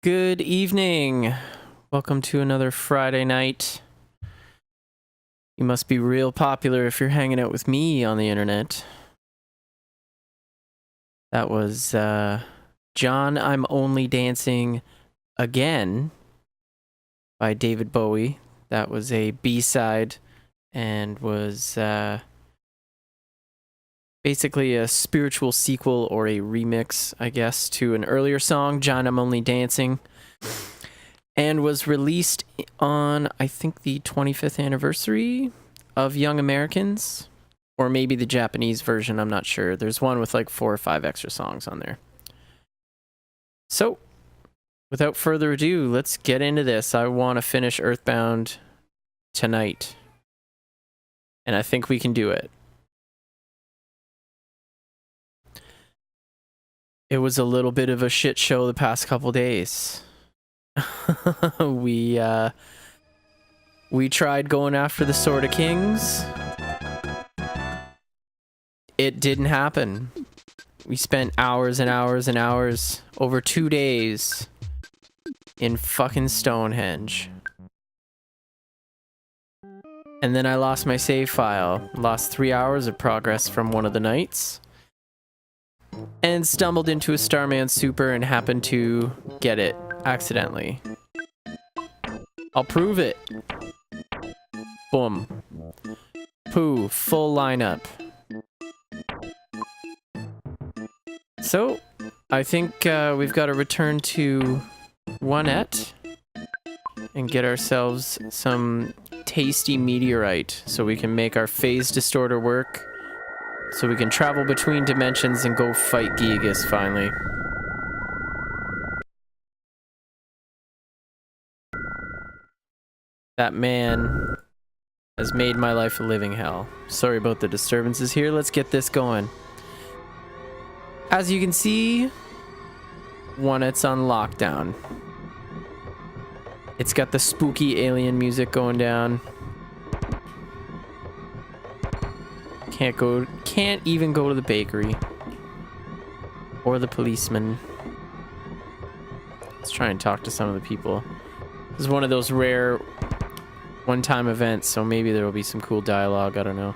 Good evening. Welcome to another Friday night. You must be real popular if you're hanging out with me on the internet. That was John, I'm Only Dancing Again by David Bowie. That was a B-side and was basically a spiritual sequel or a remix, I guess, to an earlier song, John, I'm Only Dancing, and was released on, I think, the 25th anniversary of Young Americans, or maybe the Japanese version, I'm not sure. There's one with like 4 or 5 extra songs on there. So, without further ado, let's get into this. I want to finish EarthBound tonight, and I think we can do it. It was a little bit of a shit show the past couple days. We tried going after the Sword of Kings. It didn't happen. We spent hours and hours and hours over 2 days in fucking Stonehenge. And then I lost my save file. Lost 3 hours of progress from one of the nights. And stumbled into a Starman Super and happened to get it accidentally. I'll prove it. Boom. Pooh, full lineup. So, I think we've got to return to Onette and get ourselves some tasty meteorite so we can make our phase distorter work. So we can travel between dimensions and go fight Gigas finally. That man has made my life a living hell. Sorry about the disturbances here. Let's get this going. As you can see, Onette's on lockdown. It's got the spooky alien music going down. Can't even go to the bakery. Or the policeman. Let's try and talk to some of the people. This is one of those rare one-time events, so maybe there will be some cool dialogue, I don't know.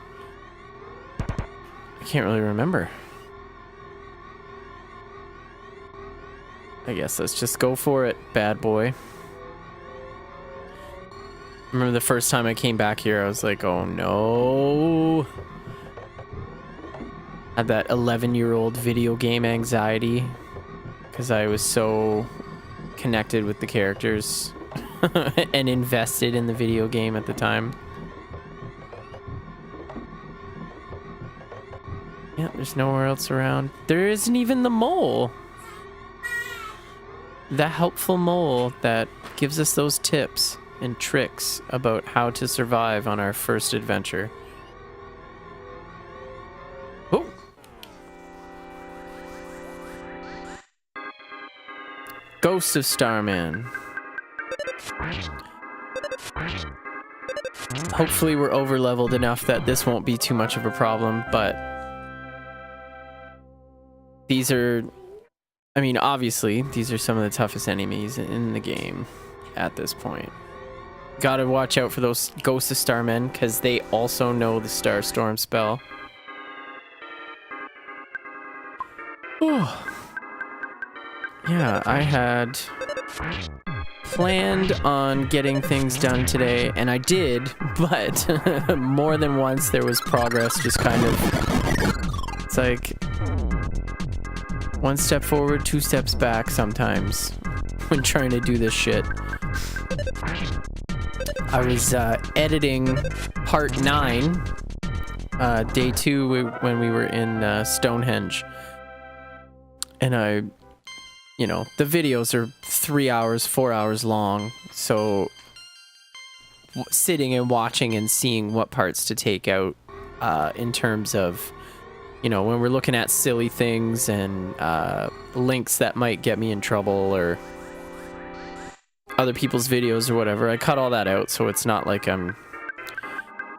I can't really remember. I guess let's just go for it, bad boy. I remember the first time I came back here, I was like, oh no. Had that 11-year-old video game anxiety because I was so connected with the characters and invested in the video game at the time. Yeah, there's nowhere else around. There isn't even the mole. The helpful mole that gives us those tips and tricks about how to survive on our first adventure. Oh! Ghost of Starman. Hopefully we're over-leveled enough that this won't be too much of a problem, but these are, I mean, obviously, these are some of the toughest enemies in the game at this point. Gotta watch out for those Ghosts of Starmen, because they also know the Starstorm spell. Oh. Yeah, I had planned on getting things done today, and I did, but more than once there was progress just kind of... It's like... one step forward, 2 steps back sometimes when trying to do this shit. I was editing part 9, day 2 when we were in Stonehenge. And I, you know, the videos are 3 hours, 4 hours long. So sitting and watching and seeing what parts to take out in terms of, you know, when we're looking at silly things and links that might get me in trouble or other people's videos or whatever, I cut all that out so it's not like I'm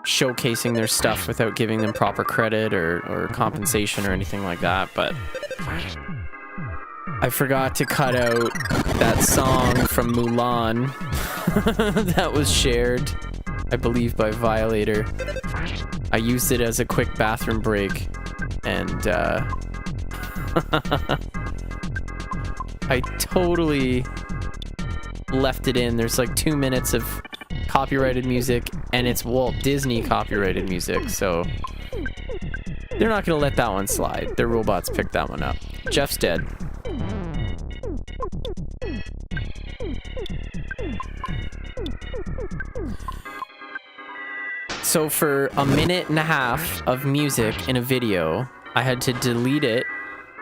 showcasing their stuff without giving them proper credit or compensation or anything like that. But I forgot to cut out that song from Mulan that was shared, I believe, by Violator. I used it as a quick bathroom break, and I totally left it in. There's like 2 minutes of copyrighted music, and it's Walt Disney copyrighted music, so they're not gonna let that one slide. Their robots picked that one up. Jeff's dead. So for a minute and a half of music in a video, I had to delete it,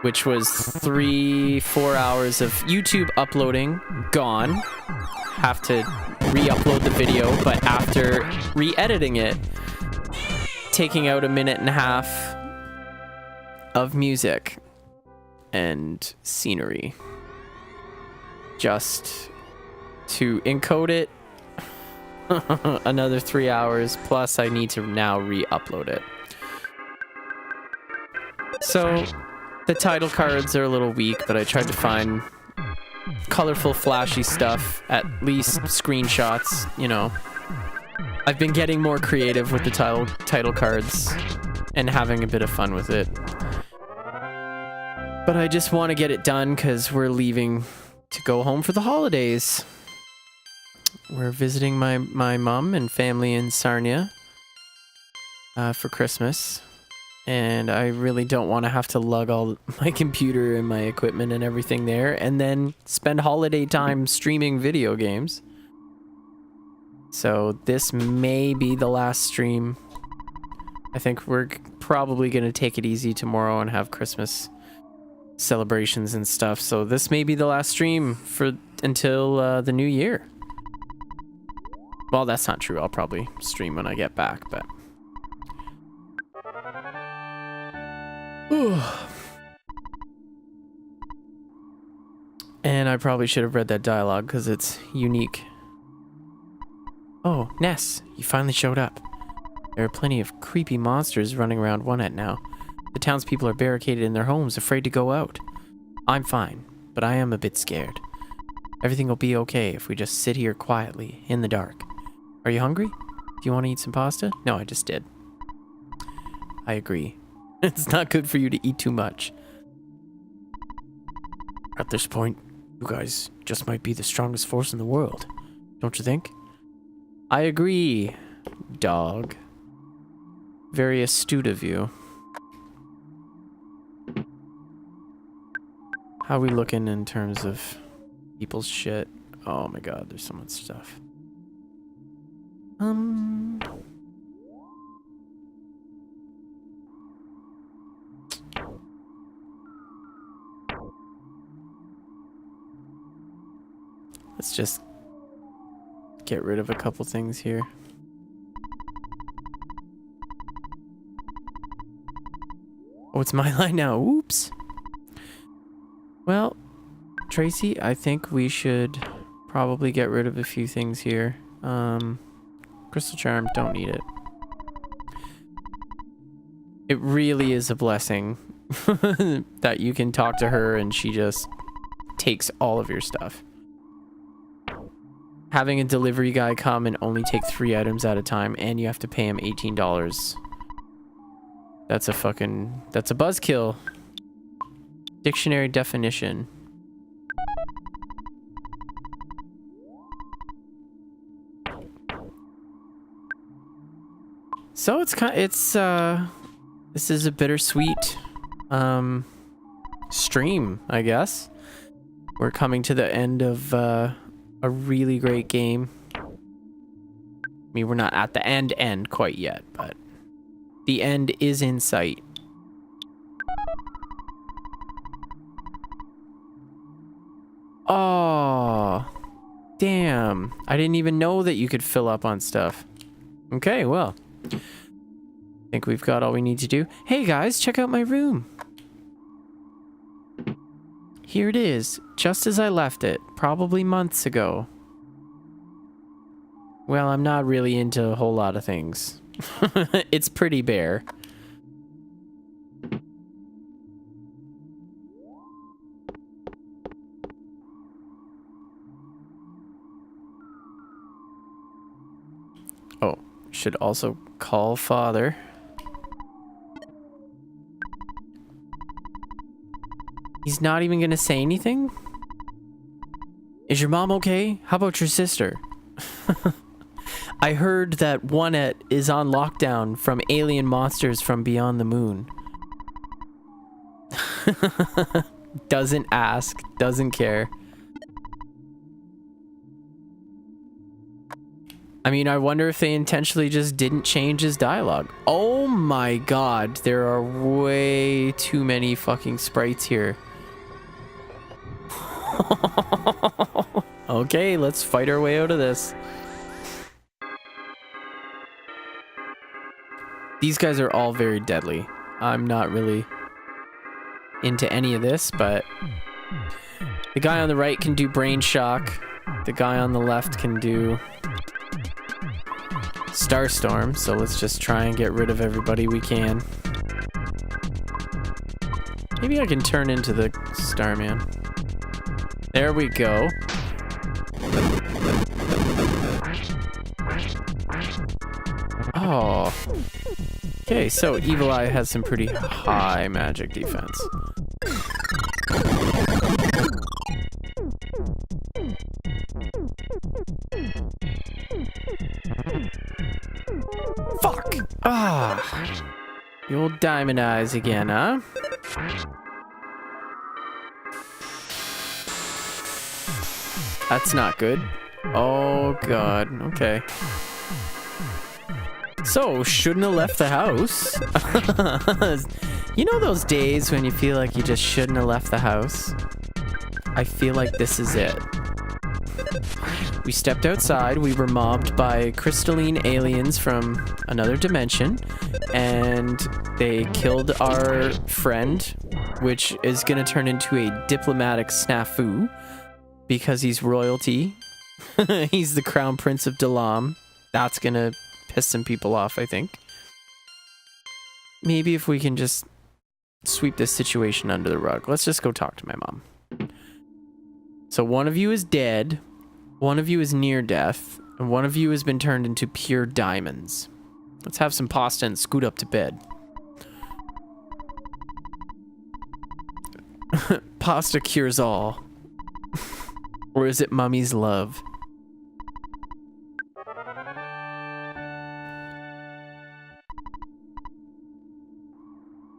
which was 3-4 hours of YouTube uploading gone. Have to re-upload the video, but after re-editing it, taking out a minute and a half of music and scenery just to encode it. Another 3 hours, plus I need to now re-upload it. So the title cards are a little weak, but I tried to find colorful, flashy stuff, at least screenshots, you know. I've been getting more creative with the title cards and having a bit of fun with it. But I just want to get it done because we're leaving to go home for the holidays. We're visiting my mom and family in Sarnia for Christmas. And I really don't want to have to lug all my computer and my equipment and everything there and then spend holiday time streaming video games. So this may be the last stream. I think we're probably going to take it easy tomorrow and have Christmas celebrations and stuff. So this may be the last stream until the new year. Well, that's not true. I'll probably stream when I get back, but... And I probably should have read that dialogue because it's unique. Oh, Ness, you finally showed up. There are plenty of creepy monsters running around One-Net now. The townspeople are barricaded in their homes, afraid to go out. I'm fine, but I am a bit scared. Everything will be okay if we just sit here quietly, in the dark. Are you hungry? Do you want to eat some pasta? No, I just did. I agree. It's not good for you to eat too much. At this point, you guys just might be the strongest force in the world. Don't you think? I agree, dog. Very astute of you. How are we looking in terms of people's shit? Oh my god, there's so much stuff. Let's just get rid of a couple things here. Oh, it's my line now. Oops. Well, Tracy, I think we should probably get rid of a few things here. Crystal Charm, don't need it. It really is a blessing that you can talk to her and she just takes all of your stuff. Having a delivery guy come and only take 3 items at a time, and you have to pay him $18. That's a buzzkill. Dictionary definition. So this is a bittersweet stream, I guess. We're coming to the end of a really great game. I mean, we're not at the end quite yet, but the end is in sight. Oh, damn. I didn't even know that you could fill up on stuff. Okay, well. I think we've got all we need to do. Hey guys, check out my room. Here it is, just as I left it, probably months ago. Well, I'm not really into a whole lot of things. It's pretty bare. should also call father. He's not even gonna say anything? Is your mom okay? How about your sister? I heard that Onette is on lockdown from alien monsters from beyond the moon. Doesn't ask, doesn't care. I mean, I wonder if they intentionally just didn't change his dialogue. Oh my god, there are way too many fucking sprites here. Okay, let's fight our way out of this. These guys are all very deadly. I'm not really into any of this, but the guy on the right can do brain shock. The guy on the left can do Starstorm, so let's just try and get rid of everybody we can. Maybe I can turn into the Starman. There we go. Oh. Okay, so Evil Eye has some pretty high magic defense. Fuck! Ah! The old diamond eyes again, huh? That's not good. Oh god, okay. So, shouldn't have left the house. You know those days when you feel like you just shouldn't have left the house? I feel like this is it. We stepped outside, we were mobbed by crystalline aliens from another dimension, and they killed our friend, which is gonna turn into a diplomatic snafu, because he's royalty. He's the crown prince of Dalam. That's gonna piss some people off, I think. Maybe if we can just sweep this situation under the rug. Let's just go talk to my mom. So one of you is dead, one of you is near death, and one of you has been turned into pure diamonds. Let's have some pasta and scoot up to bed. Pasta cures all. Or is it Mummy's love?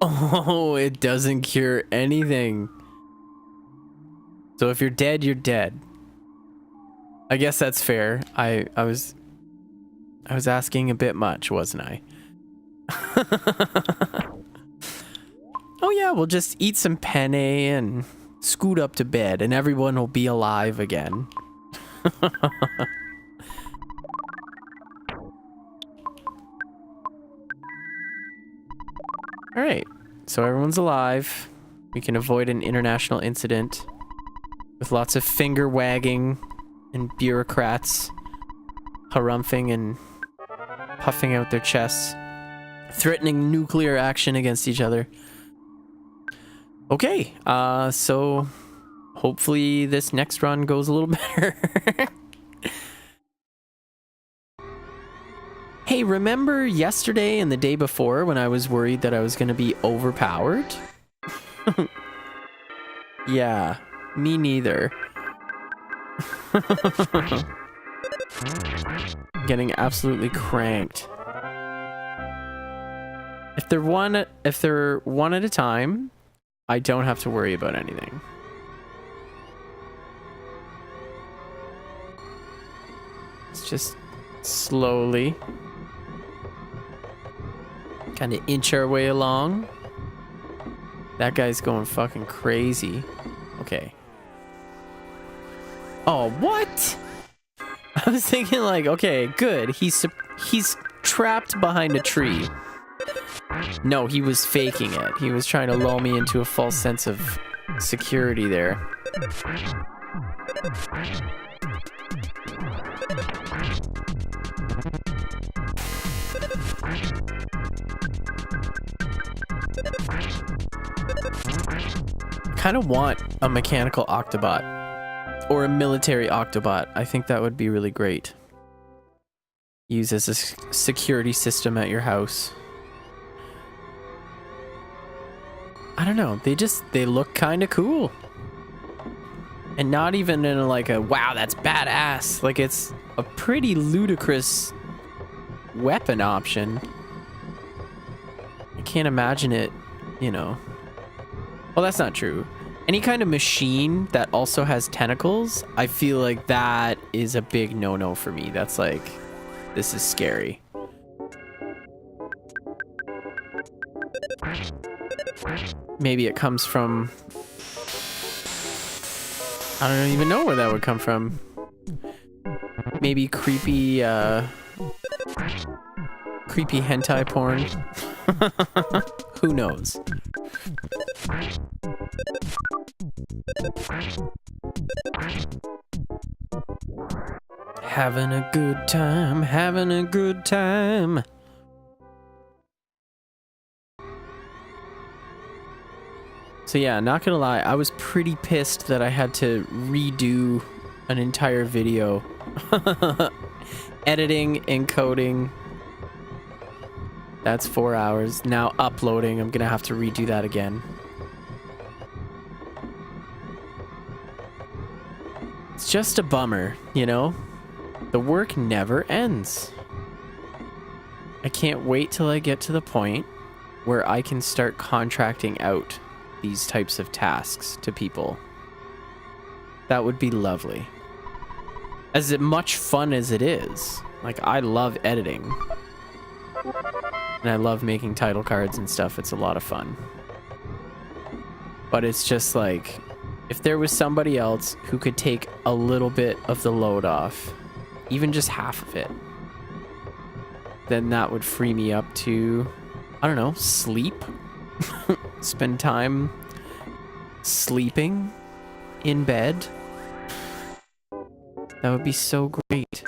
Oh, it doesn't cure anything. So if you're dead, you're dead. I guess that's fair. I was asking a bit much, wasn't I? Oh yeah, we'll just eat some penne and scoot up to bed and everyone will be alive again. Alright, so everyone's alive. We can avoid an international incident with lots of finger wagging and bureaucrats harumphing and puffing out their chests, threatening nuclear action against each other. Okay, so hopefully this next run goes a little better. Hey, remember yesterday and the day before when I was worried that I was going to be overpowered? Yeah, me neither. Getting absolutely cranked. If they're one at a time, I don't have to worry about anything. It's just slowly kind of inch our way along. That guy's going fucking crazy. Okay. Oh, what? I was thinking like, okay, good. He's trapped behind a tree. No, he was faking it. He was trying to lull me into a false sense of security there. Kind of want a mechanical Octobot or a military Octobot. I think that would be really great. use as a security system at your house. I don't know. They look kind of cool. And not even in like a, wow, that's badass. Like, it's a pretty ludicrous weapon option. I can't imagine it, you know. Well, that's not true. Any kind of machine that also has tentacles, I feel like that is a big no-no for me. That's like, this is scary. Maybe it comes from... I don't even know where that would come from. Maybe creepy, creepy hentai porn. Who knows? Having a good time, having a good time. So yeah, not gonna lie, I was pretty pissed that I had to redo an entire video. Editing, encoding. That's 4 hours. Now uploading, I'm gonna have to redo that again. It's just a bummer, you know? The work never ends. I can't wait till I get to the point where I can start contracting out these types of tasks to people. That would be lovely. As much fun as it is. Like, I love editing. And I love making title cards and stuff. It's a lot of fun. But it's just like, if there was somebody else who could take a little bit of the load off, even just half of it, then that would free me up to, I don't know, sleep. Spend time sleeping in bed. That would be so great.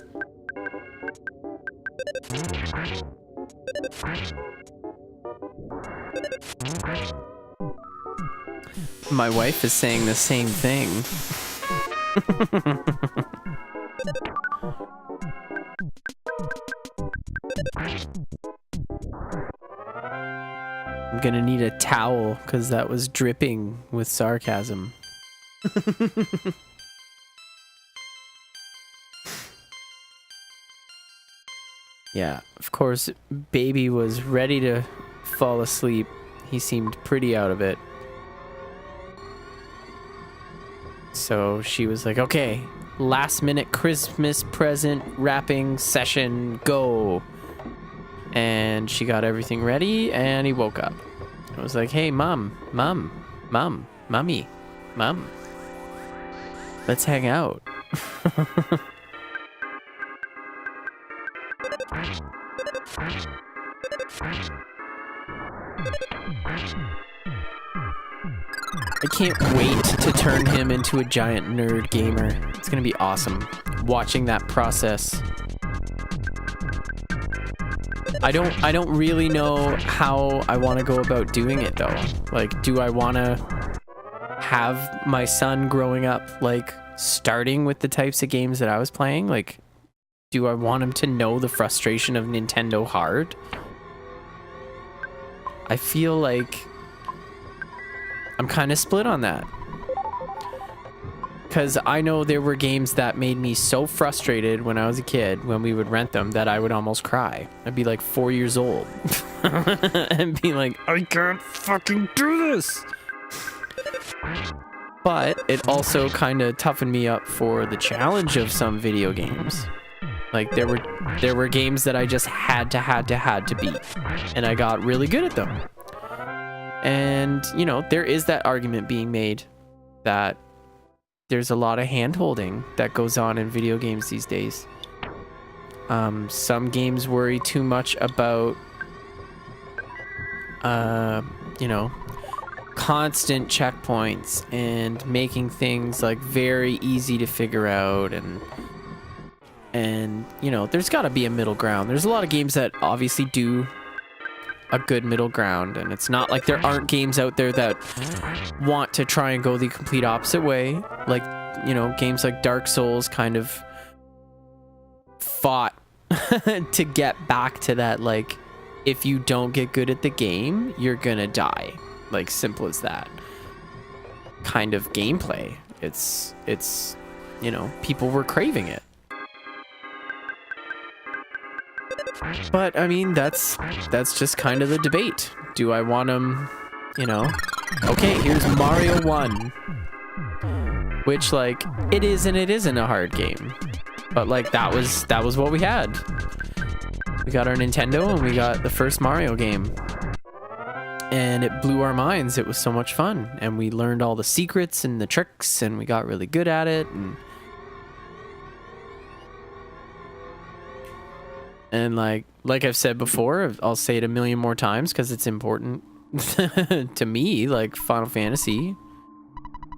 My wife is saying the same thing. I'm gonna need a towel because that was dripping with sarcasm. Yeah, of course, baby was ready to fall asleep. He seemed pretty out of it. So she was like, okay, last minute Christmas present wrapping session, go. And she got everything ready and he woke up. I was like, hey, mommy, let's hang out. I can't wait to turn him into a giant nerd gamer. It's gonna be awesome watching that process. I don't really know how I want to go about doing it though. Like, do I want to have my son growing up like starting with the types of games that I was playing? Like, do I want him to know the frustration of Nintendo hard? I feel like I'm kind of split on that. Because I know there were games that made me so frustrated when I was a kid, when we would rent them, that I would almost cry. I'd be like 4 years old. And be like, I can't fucking do this! But it also kind of toughened me up for the challenge of some video games. Like, there were games that I just had to beat. And I got really good at them. And, you know, there is that argument being made that there's a lot of hand-holding that goes on in video games these days. Some games worry too much about, you know, constant checkpoints and making things like very easy to figure out, and you know, there's got to be a middle ground. There's a lot of games that obviously do a good middle ground, and it's not like there aren't games out there that want to try and go the complete opposite way. Like, you know, games like Dark Souls kind of fought to get back to that, like, if you don't get good at the game, you're gonna die. Like, simple as that. Kind of gameplay. It's, you know, people were craving it. But, I mean, that's just kind of the debate. Do I want them, you know? Okay, here's Mario 1. Which, like, it is and it isn't a hard game. But, like, that was what we had. We got our Nintendo and we got the first Mario game. And it blew our minds. It was so much fun. And we learned all the secrets and the tricks and we got really good at it. And like I've said before, I'll say it a million more times because it's important to me, like Final Fantasy.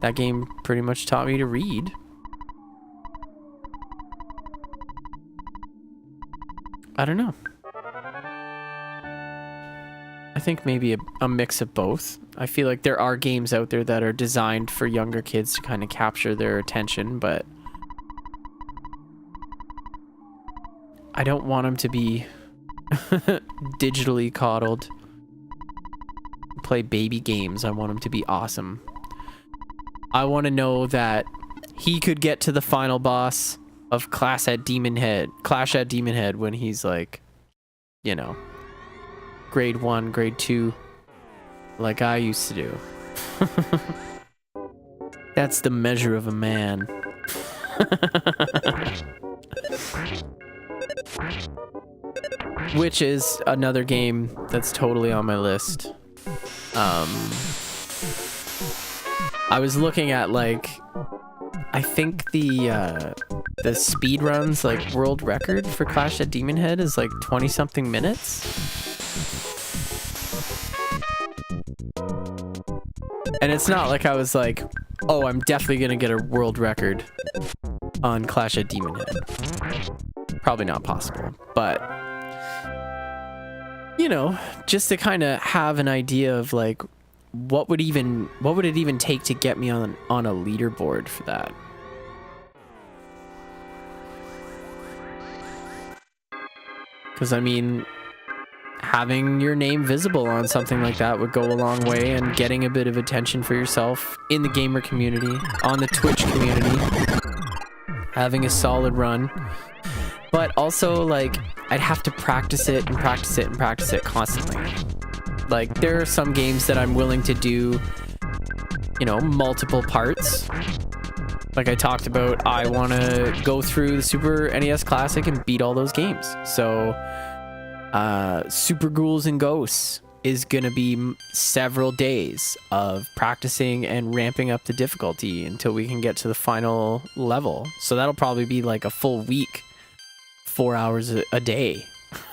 That game pretty much taught me to read. I don't know. I think maybe a mix of both. I feel like there are games out there that are designed for younger kids to kind of capture their attention, but I don't want them to be digitally coddled. Play baby games. I want them to be awesome. I want to know that he could get to the final boss of Clash at Demon Head when he's like, you know, grade 1, grade 2, like I used to do. That's the measure of a man. Which is another game that's totally on my list. I was looking at, like, I think the speed runs, like, world record for Clash at Demon Head is like 20 something minutes. And it's not like I was like, oh, I'm definitely gonna get a world record on Clash at Demon Head. Probably not possible, but you know, just to kind of have an idea of like what would it even take to get me on a leaderboard for that. Because I mean, having your name visible on something like that would go a long way, and getting a bit of attention for yourself in the gamer community, on the Twitch community, having a solid run. But also, like, I'd have to practice it and practice it and practice it constantly. Like, there are some games that I'm willing to do, you know, multiple parts. Like I talked about, I want to go through the Super NES Classic and beat all those games. So, Super Ghouls and Ghosts is going to be several days of practicing and ramping up the difficulty until we can get to the final level. So that'll probably be like a full week. 4 hours a day.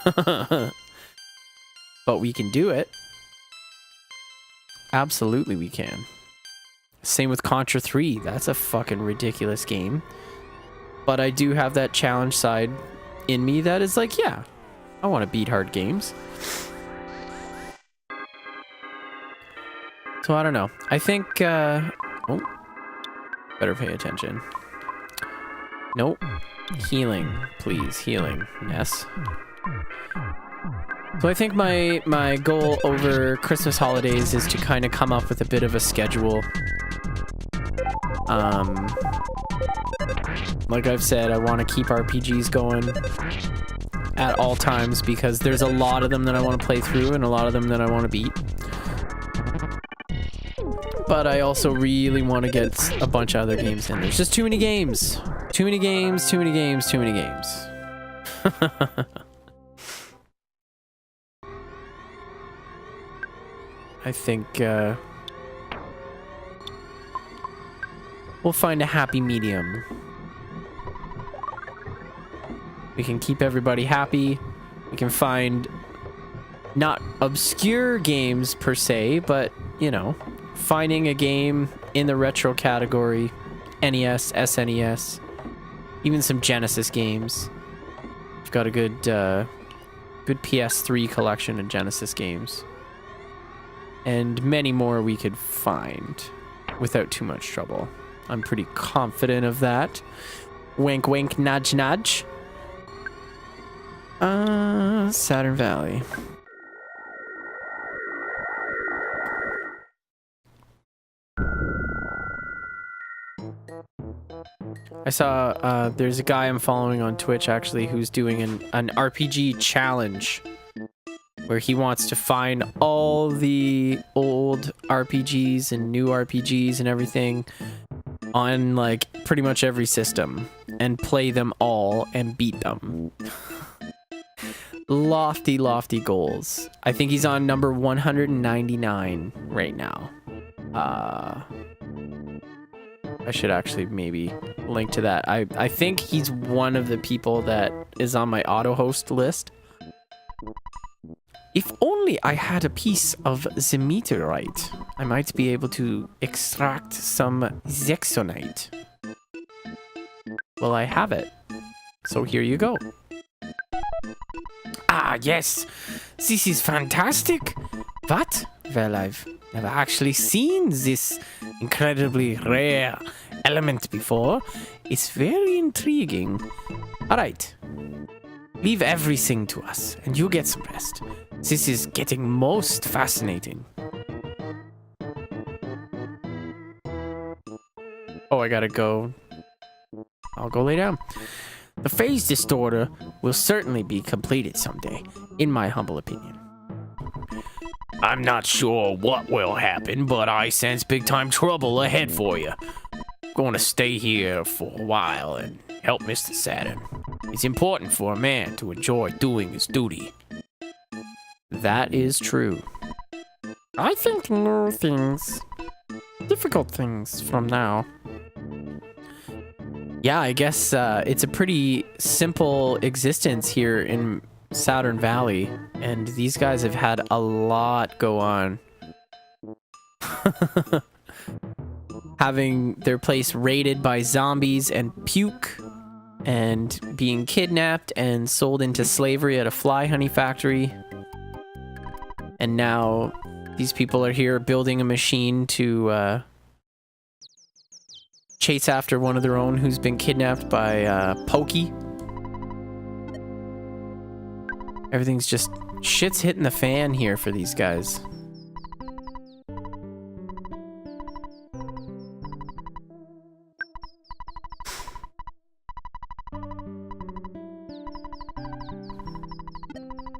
But we can do it. Absolutely we can. Same with Contra 3. That's a fucking ridiculous game. But I do have that challenge side in me that is like, yeah, I want to beat hard games. So I don't know. I think, oh, better pay attention. Nope. Healing, please. Healing. Yes. So I think my goal over Christmas holidays is to kind of come up with a bit of a schedule. Like I've said, I want to keep RPGs going at all times because there's a lot of them that I want to play through and a lot of them that I want to beat. But I also really want to get a bunch of other games in. There's just too many games. Too many games, too many games, too many games. I think we'll find a happy medium. We can keep everybody happy. We can find not obscure games per se, but, you know, finding a game in the retro category, NES, SNES, even some Genesis games. We've got a good PS3 collection of Genesis games. And many more we could find without too much trouble. I'm pretty confident of that. Wink, wink, nudge, nudge. Saturn Valley. I saw there's a guy I'm following on Twitch actually who's doing an RPG challenge where he wants to find all the old RPGs and new RPGs and everything on like pretty much every system and play them all and beat them. Lofty, lofty goals. I think he's on number 199 right now. I should actually maybe link to that. I think he's one of the people that is on my auto-host list. If only I had a piece of the meteorite, I might be able to extract some zexonite. Well, I have it. So here you go. Ah, yes. This is fantastic. What? Well, I've never actually seen this incredibly rare element before. It's very intriguing. All right. Leave everything to us, and you get some rest. This is getting most fascinating. Oh, I gotta go. I'll go lay down. The phase distorter will certainly be completed someday, in my humble opinion. I'm not sure what will happen, but I sense big-time trouble ahead for you. I'm going to stay here for a while and help Mr. Saturn. It's important for a man to enjoy doing his duty. That is true. I think new things, difficult things from now. Yeah, I guess it's a pretty simple existence here in Saturn Valley, and these guys have had a lot go on. Having their place raided by zombies and puke, and being kidnapped and sold into slavery at a fly honey factory. And now these people are here building a machine to chase after one of their own who's been kidnapped by Pokey. Everything's just... shit's hitting the fan here for these guys.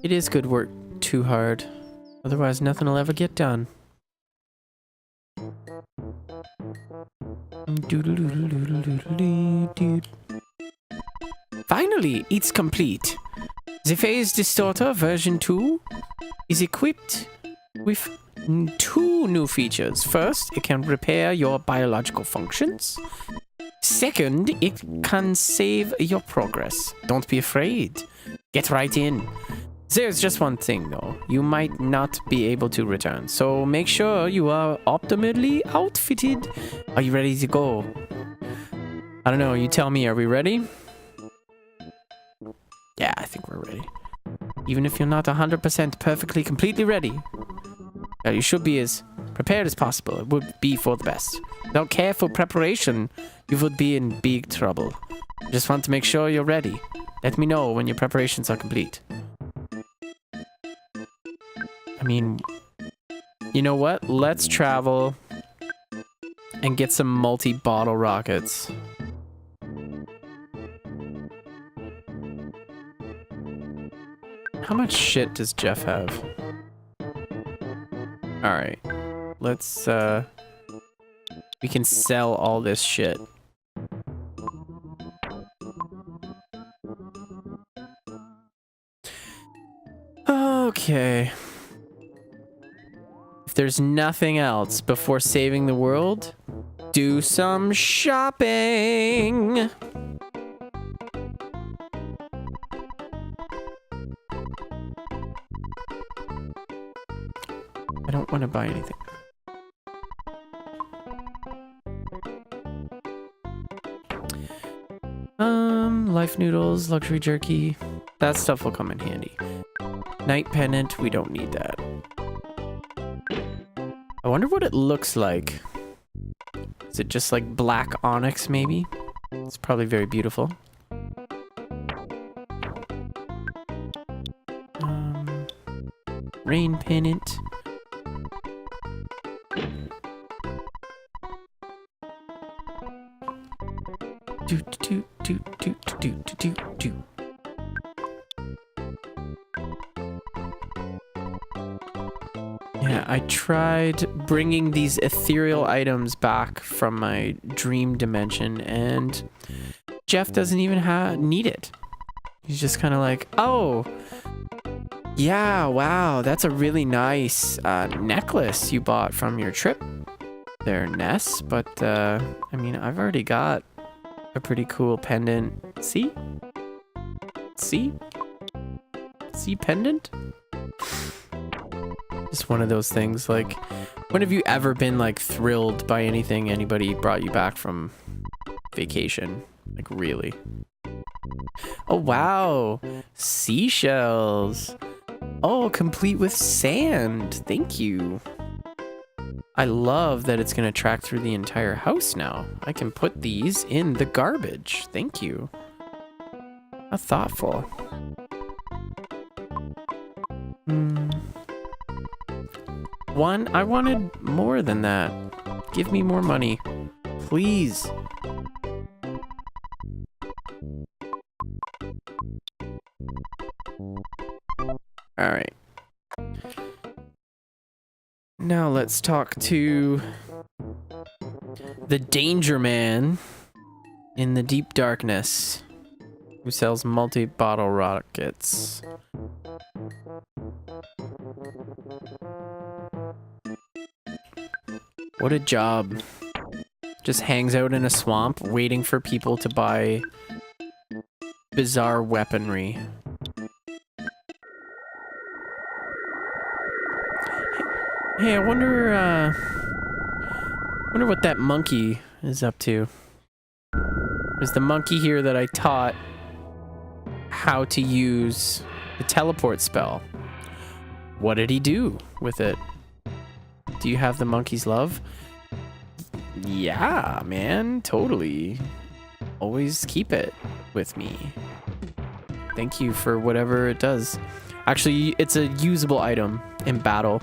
It is good work too hard. Otherwise, nothing will ever get done. Finally, it's complete. The Phase Distorter version 2 is equipped with 2 new features. First, it can repair your biological functions. Second, it can save your progress. Don't be afraid. Get right in. There's just one thing though. You might not be able to return, so make sure you are optimally outfitted. Are you ready to go? I don't know, you tell me, are we ready? Yeah, I think we're ready. Even if you're not 100% perfectly, completely ready, you should be as prepared as possible. It would be for the best. Without careful preparation, you would be in big trouble. Just want to make sure you're ready. Let me know when your preparations are complete. I mean, you know what? Let's travel and get some multi-bottle rockets. How much shit does Jeff have? Alright. Let's, we can sell all this shit. Okay. If there's nothing else before saving the world, do some shopping. I don't want to buy anything. Life noodles, luxury jerky. That stuff will come in handy. Night pendant, we don't need that. I wonder what it looks like. Is it just like black onyx, maybe? It's probably very beautiful. rain pennant. Do do do do do do do do. Yeah, I tried bringing these ethereal items back from my dream dimension, and Jeff doesn't even need it. He's just kind of like, oh, yeah, wow, that's a really nice necklace you bought from your trip there, Ness. But, I mean, I've already got a pretty cool pendant. See? See? See pendant? Just one of those things, like, when have you ever been, like, thrilled by anything anybody brought you back from vacation? Like, really? Oh, wow. Seashells. Oh, complete with sand. Thank you. I love that it's going to track through the entire house now. I can put these in the garbage. Thank you. How thoughtful. I wanted more than that. Give me more money. Please. Alright. Now let's talk to the Danger Man in the deep darkness who sells multi-bottle rockets. What a job. Just hangs out in a swamp waiting for people to buy bizarre weaponry. Hey, I wonder what that monkey is up to. There's the monkey here that I taught how to use the teleport spell. What did he do with it? Do you have the monkey's love? Yeah, man, totally. Always keep it with me. Thank you for whatever it does. Actually, it's a usable item in battle.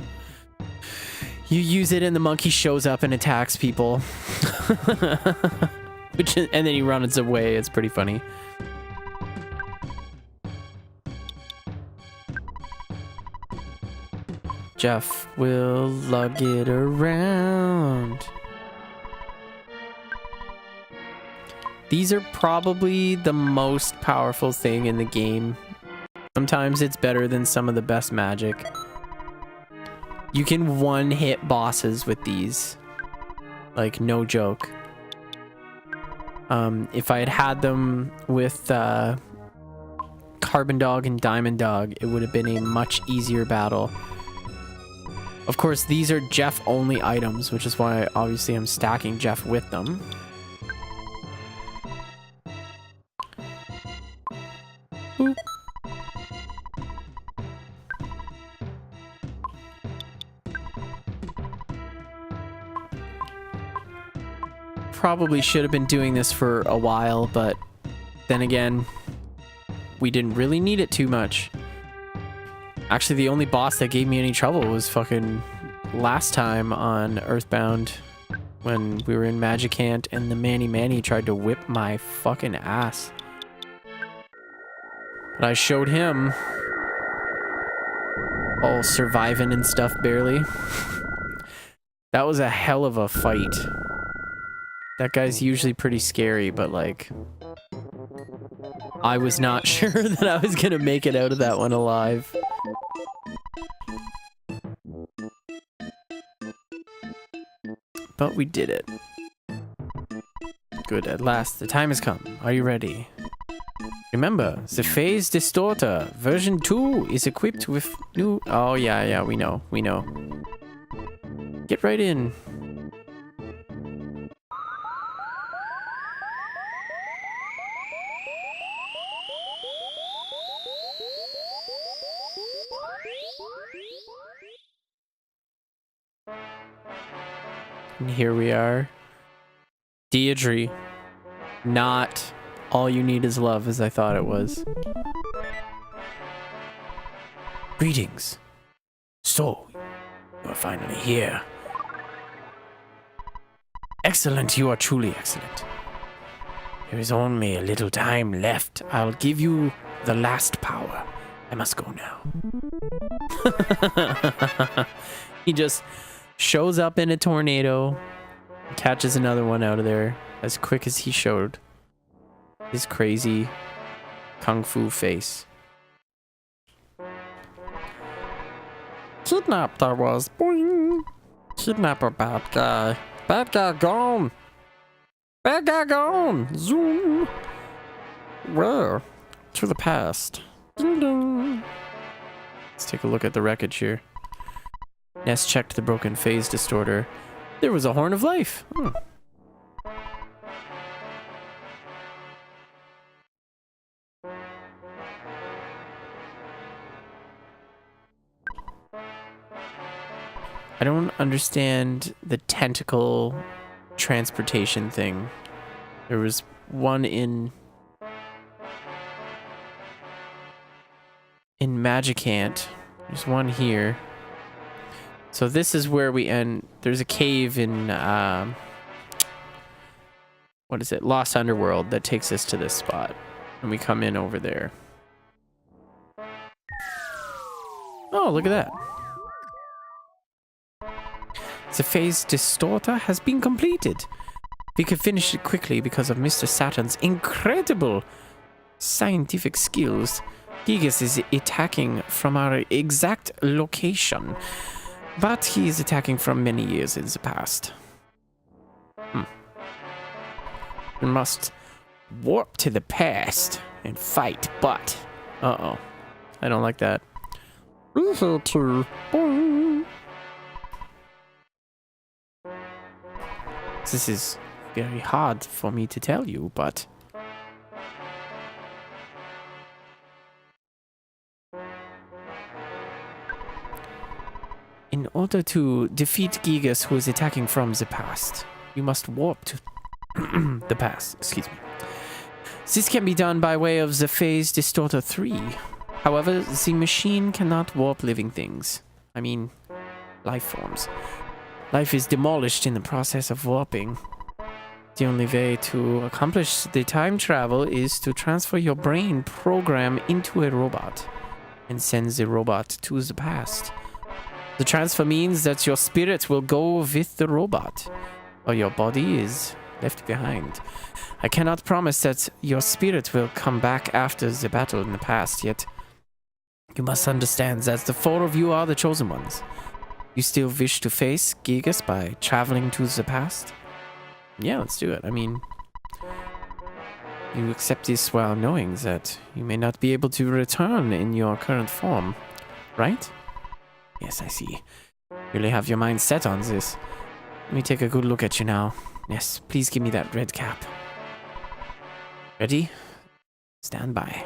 You use it and the monkey shows up and attacks people. And then he runs away. It's pretty funny. Jeff will lug it around. These are probably the most powerful thing in the game. Sometimes it's better than some of the best magic. You can one-hit bosses with these. Like, no joke. If I had had them with Carbon Dog and Diamond Dog, it would have been a much easier battle. Of course, these are Jeff-only items, which is why obviously I'm stacking Jeff with them. Boop. Probably should have been doing this for a while, but then again, we didn't really need it too much. Actually, the only boss that gave me any trouble was fucking last time on EarthBound when we were in Magicant and the Manny tried to whip my fucking ass. But I showed him all surviving and stuff barely. That was a hell of a fight. That guy's usually pretty scary, but like, I was not sure that I was gonna make it out of that one alive. But we did it. Good, at last, the time has come. Are you ready? Remember, the Phase Distorter version 2 is equipped with new... Oh, yeah, we know. Get right in. And here we are. Deirdre. Not all you need is love, as I thought it was. Greetings. So, you are finally here. Excellent, you are truly excellent. There is only a little time left. I'll give you the last power. I must go now. He just shows up in a tornado, catches another one out of there as quick as he showed. His crazy kung fu face. Kidnapped I was. Boing. Kidnapper bad guy. Bad guy gone. Bad guy gone. Zoom. Where? To the past. Ding ding. Let's take a look at the wreckage here. Ness checked the broken phase distorter. There was a horn of life. I don't understand the tentacle transportation thing. There was one in Magicant. There's one here. So this is where we end. There's a cave in what is it? Lost Underworld that takes us to this spot. And we come in over there. Oh, look at that. The phase distorter has been completed. We could finish it quickly because of Mr. Saturn's incredible scientific skills. Gigas is attacking from our exact location, but he is attacking from many years in the past. We must warp to the past and fight, but... Uh-oh. I don't like that. We here too. Boing. This is very hard for me to tell you, but... In order to defeat Gigas, who is attacking from the past, you must warp to the past. Excuse me. This can be done by way of the Phase Distorter 3. However, the machine cannot warp living things. I mean, life forms. Life is demolished in the process of warping. The only way to accomplish the time travel is to transfer your brain program into a robot and send the robot to the past. The transfer means that your spirit will go with the robot, or your body is left behind. I cannot promise that your spirit will come back after the battle in the past, yet you must understand that the four of you are the chosen ones. You still wish to face Gigas by traveling to the past? Yeah, let's do it. I mean, you accept this while knowing that you may not be able to return in your current form, right? Yes, I see. You really have your mind set on this. Let me take a good look at you now. Yes, please give me that red cap. Ready? Stand by.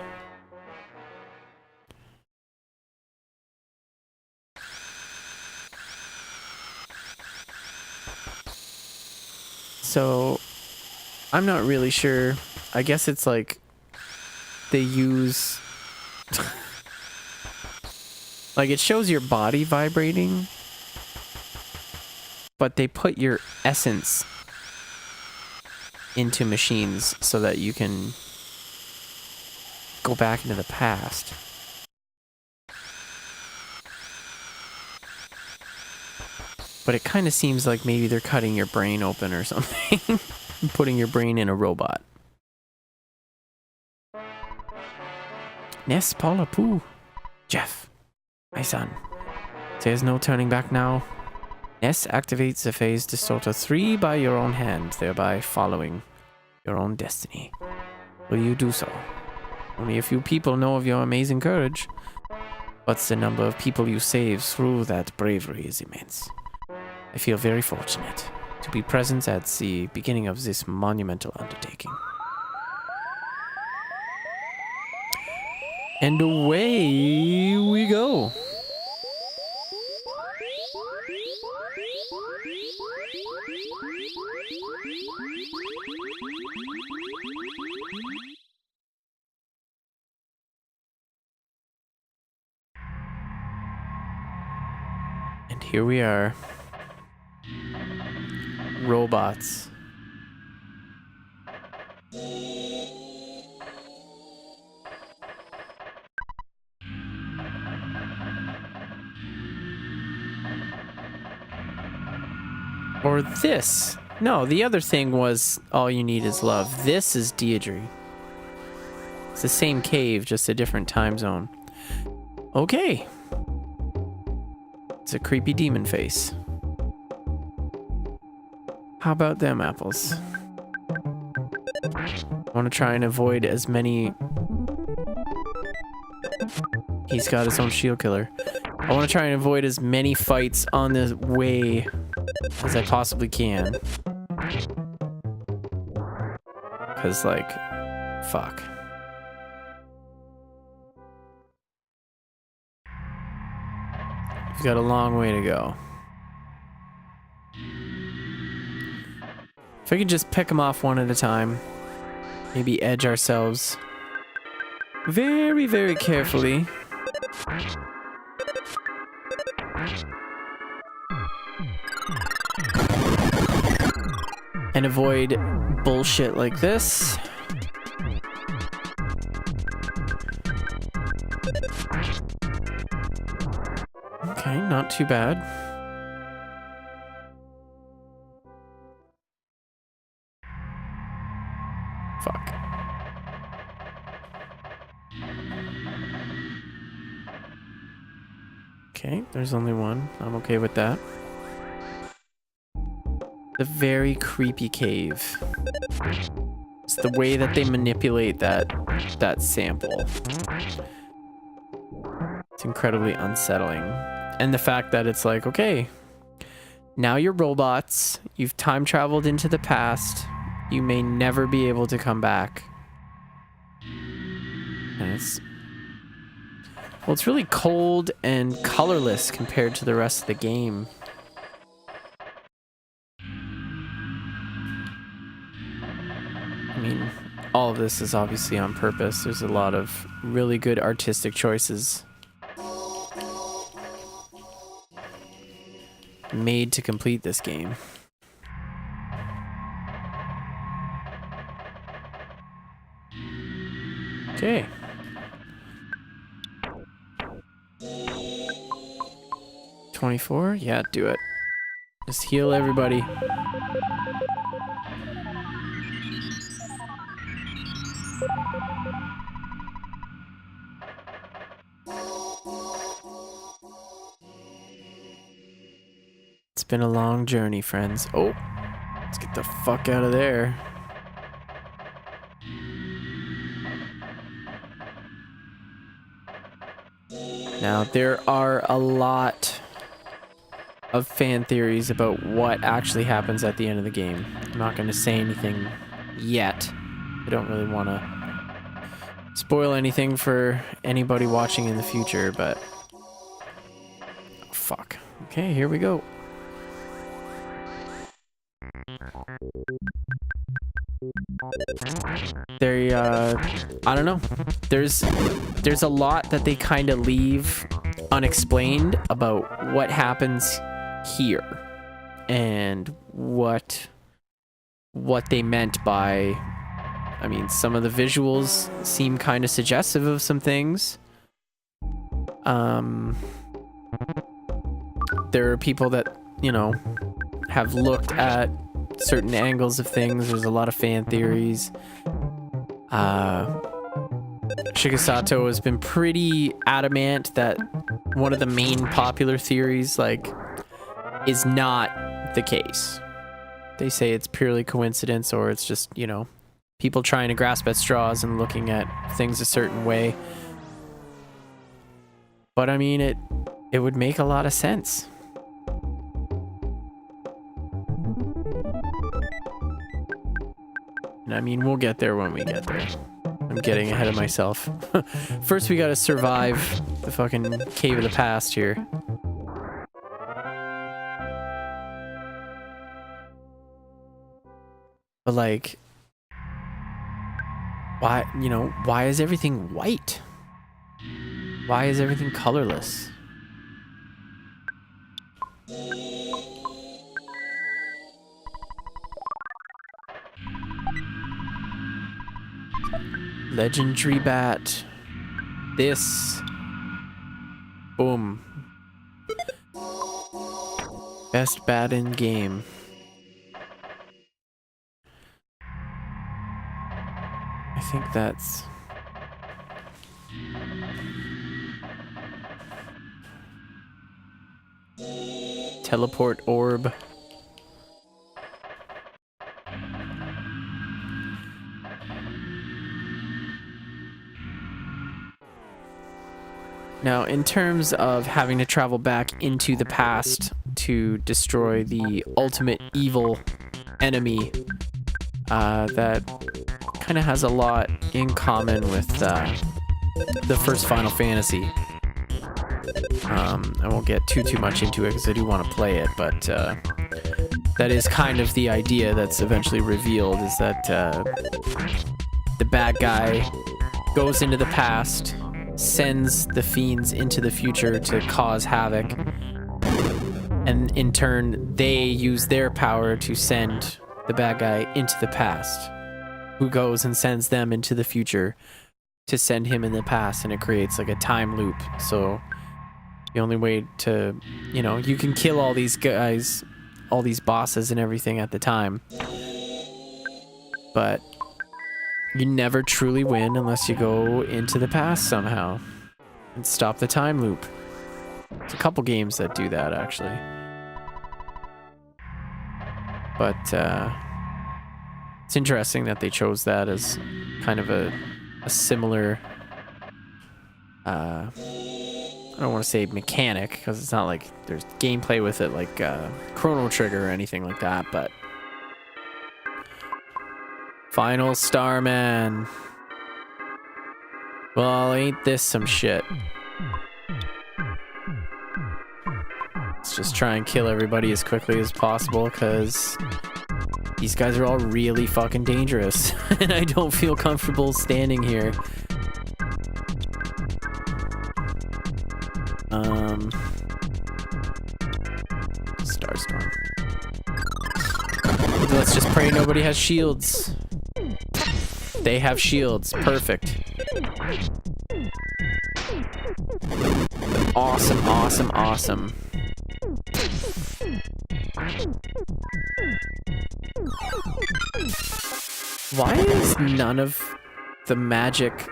So, I'm not really sure. I guess it's like they use... like, it shows your body vibrating, but they put your essence into machines so that you can go back into the past. But it kind of seems like maybe they're cutting your brain open or something. And putting your brain in a robot. Ness, Paula, Pooh. Jeff, my son. There's no turning back now. Ness activates the Phase Distorter 3 by your own hand, thereby following your own destiny. Will you do so? Only a few people know of your amazing courage, but the number of people you save through that bravery is immense. I feel very fortunate to be present at the beginning of this monumental undertaking. And away we go. And here we are. Robots. Or this. No, the other thing was all you need is love. This is Deirdre. It's the same cave, just a different time zone. Okay. It's a creepy demon face. How about them apples? I want to try and avoid as many... He's got his own shield killer. I want to try and avoid as many fights on the way as I possibly can. Because, like, fuck. We've got a long way to go. If we could just pick them off one at a time, maybe edge ourselves very, very carefully. And avoid bullshit like this. Okay, not too bad. Fuck. Okay, there's only one. I'm okay with that. The very creepy cave. It's the way that they manipulate that sample. It's incredibly unsettling. And the fact that it's like, okay, now you're robots. You've time traveled into the past. You may never be able to come back. And it's really cold and colorless compared to the rest of the game. I mean, all of this is obviously on purpose. There's a lot of really good artistic choices made to complete this game. Okay. $24? Yeah, do it. Just heal everybody. It's been a long journey, friends. Oh, let's get the fuck out of there. Now, there are a lot of fan theories about what actually happens at the end of the game. I'm not going to say anything yet. I don't really want to spoil anything for anybody watching in the future, but... fuck. Okay, here we go. I don't know. There's a lot that they kind of leave unexplained about what happens here and what they meant by... I mean, some of the visuals seem kind of suggestive of some things. There are people that, you know, have looked at certain angles of things. There's a lot of fan theories. Shigesato has been pretty adamant that one of the main popular theories, like, is not the case. They say it's purely coincidence, or it's just, you know, people trying to grasp at straws and looking at things a certain way. But I mean, it would make a lot of sense. And I mean, we'll get there when we get there. I'm getting ahead of myself. First, we gotta survive the fucking cave of the past here. But like, why, you know, why is everything white? Why is everything colorless? Legendary bat. This. Boom. Best bat in game. I think that's... Teleport orb. Now, in terms of having to travel back into the past to destroy the ultimate evil enemy, that kind of has a lot in common with the first Final Fantasy. I won't get too much into it because I do want to play it, but that is kind of the idea that's eventually revealed, is that the bad guy goes into the past, sends the fiends into the future to cause havoc, and in turn they use their power to send the bad guy into the past, who goes and sends them into the future to send him in the past, and it creates like a time loop. So the only way to, you know, you can kill all these guys, all these bosses and everything at the time, but you never truly win unless you go into the past somehow and stop the time loop. There's a couple games that do that, actually. But it's interesting that they chose that as kind of a similar... I don't want to say mechanic, because it's not like there's gameplay with it like Chrono Trigger or anything like that, but... Final Starman. Well, ain't this some shit? Let's just try and kill everybody as quickly as possible, because these guys are all really fucking dangerous, and I don't feel comfortable standing here. Starstorm. Let's just pray nobody has shields. They have shields. Perfect. Awesome, awesome, awesome. Why is none of the magic...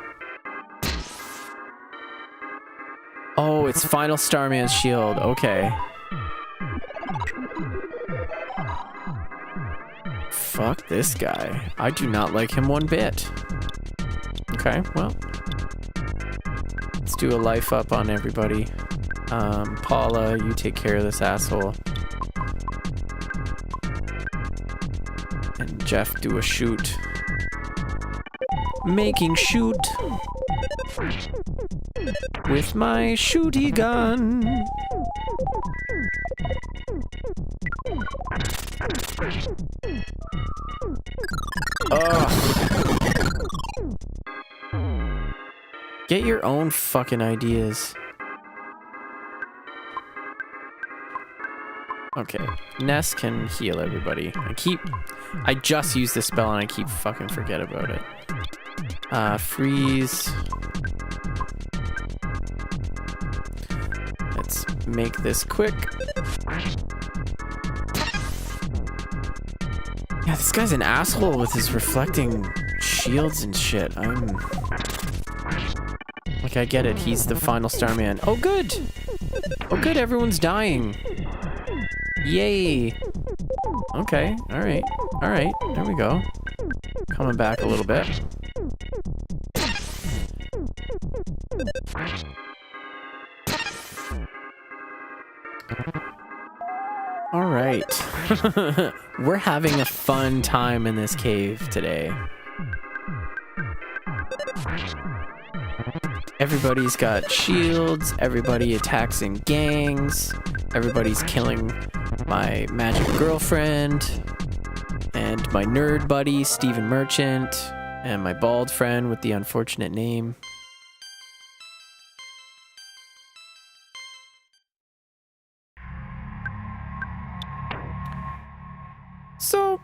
Oh, it's Final Starman's shield. Okay. Fuck this guy. I do not like him one bit. Okay, well. Let's do a life up on everybody. Paula, you take care of this asshole. And Jeff, do a shoot. Making shoot. With my shooty gun. Ugh. Get your own fucking ideas. Okay, Ness can heal everybody. I just used this spell and I keep fucking forget about it. Freeze. Let's make this quick. Yeah, this guy's an asshole with his reflecting shields and shit. Like, I get it. He's the Final Starman. Oh, good! Oh, good. Everyone's dying. Yay! Okay. Alright. Alright. There we go. Coming back a little bit. Alright. We're having a fun time in this cave today. Everybody's got shields, everybody attacks in gangs, everybody's killing my magic girlfriend, and my nerd buddy, Stephen Merchant, and my bald friend with the unfortunate name. So,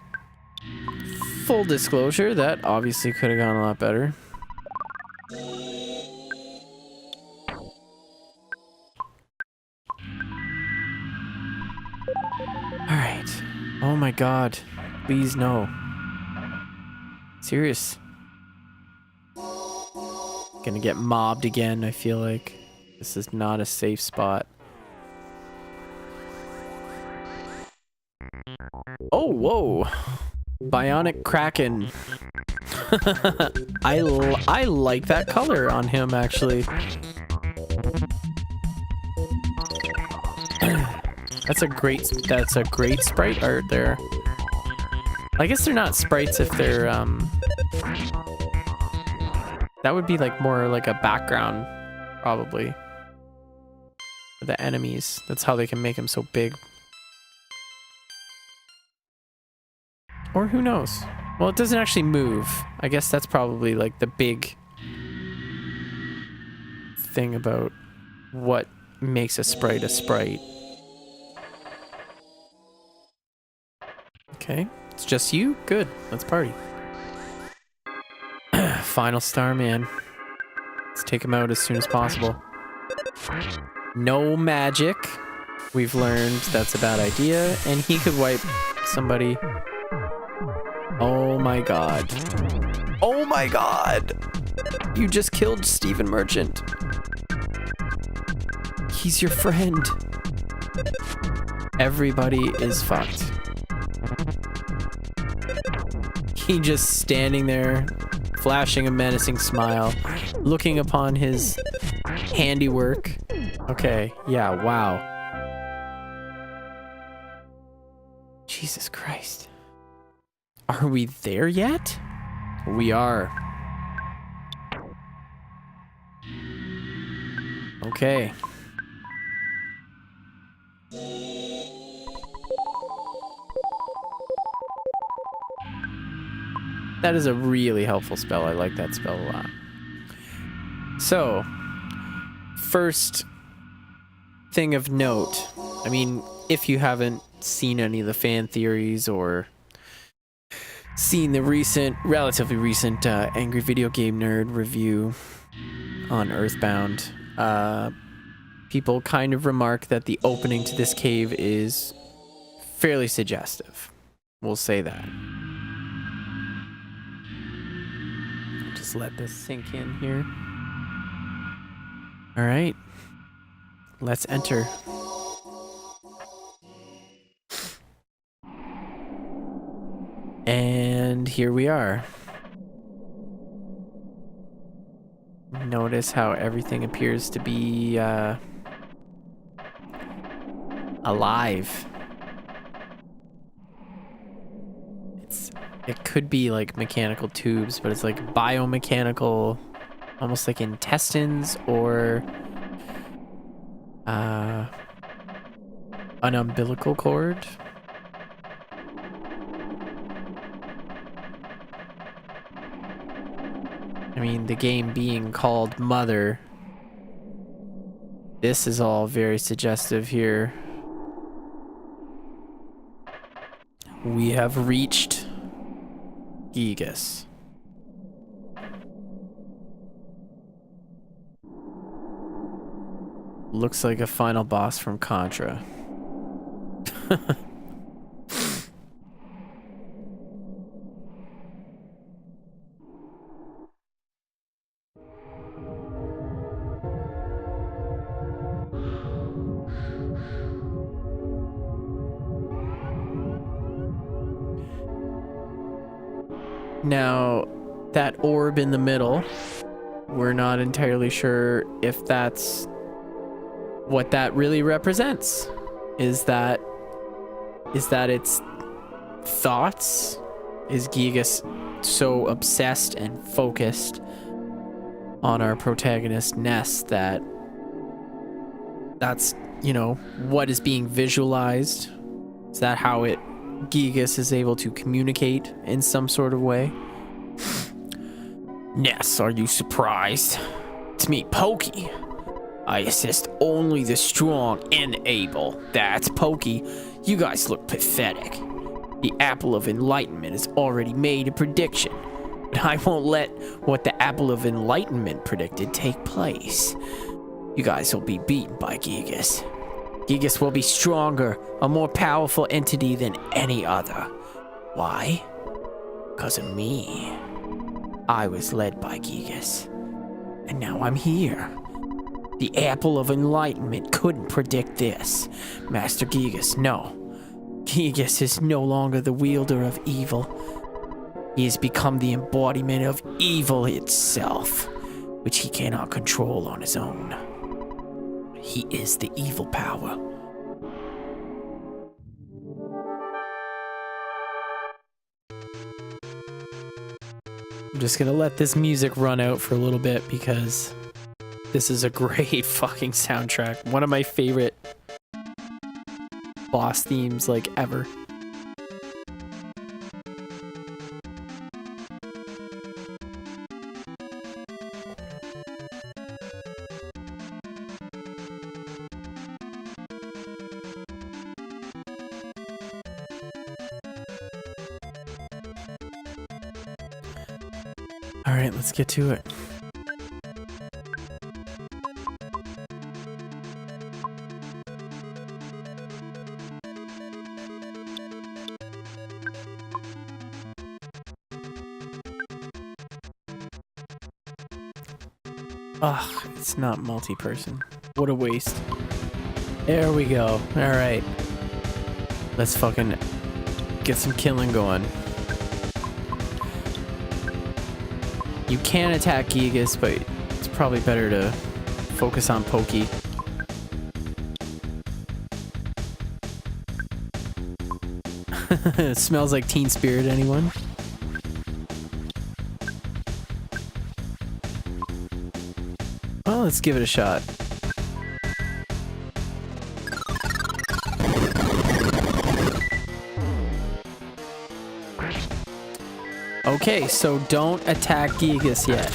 full disclosure, that obviously could have gone a lot better. Alright. Oh my god. Please no. Serious. Gonna get mobbed again, I feel like. This is not a safe spot. Oh, whoa. Bionic Kraken. I like that color on him, actually. That's a great sprite art there. I guess they're not sprites if they're that would be like more like a background, probably. For the enemies. That's how they can make them so big. Or who knows? Well, it doesn't actually move. I guess that's probably like the big thing about what makes a sprite a sprite. Okay, it's just you? Good, let's party. Final star, man. Let's take him out as soon as possible. No magic. We've learned that's a bad idea, and he could wipe somebody. Oh my god. Oh my god! You just killed Stephen Merchant. He's your friend. Everybody is fucked. He just standing there, flashing a menacing smile, looking upon his handiwork. Okay, yeah, wow. Jesus Christ. Are we there yet? We are. Okay. That is a really helpful spell. I like that spell a lot. So, first thing of note, I mean, if you haven't seen any of the fan theories or seen the relatively recent Angry Video Game Nerd review on EarthBound, people kind of remark that the opening to this cave is fairly suggestive. We'll say that. Just let this sink in here. All right, let's enter. And here we are. Notice how everything appears to be alive. It could be like mechanical tubes, but it's like biomechanical, almost like intestines or an umbilical cord. I mean, the game being called Mother, this is all very suggestive here. We have reached Gigas. Looks like a final boss from Contra. Now, that orb in the middle, we're not entirely sure if that's what that really represents. Is that its thoughts? Is Gigas so obsessed and focused on our protagonist Ness that that's, you know, what is being visualized? Is that how Gigas is able to communicate in some sort of way? Ness, are you surprised? It's me, Pokey. I assist only the strong and able. That's Pokey. You guys look pathetic. The Apple of Enlightenment has already made a prediction. But I won't let what the Apple of Enlightenment predicted take place. You guys will be beaten by Gigas. Gigas will be stronger, a more powerful entity than any other. Why? Because of me. I was led by Gigas. And now I'm here. The Apple of Enlightenment couldn't predict this. Master Gigas, no. Gigas is no longer the wielder of evil. He has become the embodiment of evil itself, which he cannot control on his own. He is the evil power. I'm just gonna let this music run out for a little bit because this is a great fucking soundtrack. One of my favorite boss themes, like, ever. All right, let's get to it. Ugh, it's not multi-person. What a waste. There we go. All right. Let's fucking get some killing going. You can attack Gigas, but it's probably better to focus on Pokey. It smells like Teen Spirit, anyone? Well, let's give it a shot. Okay, so don't attack Gigas yet.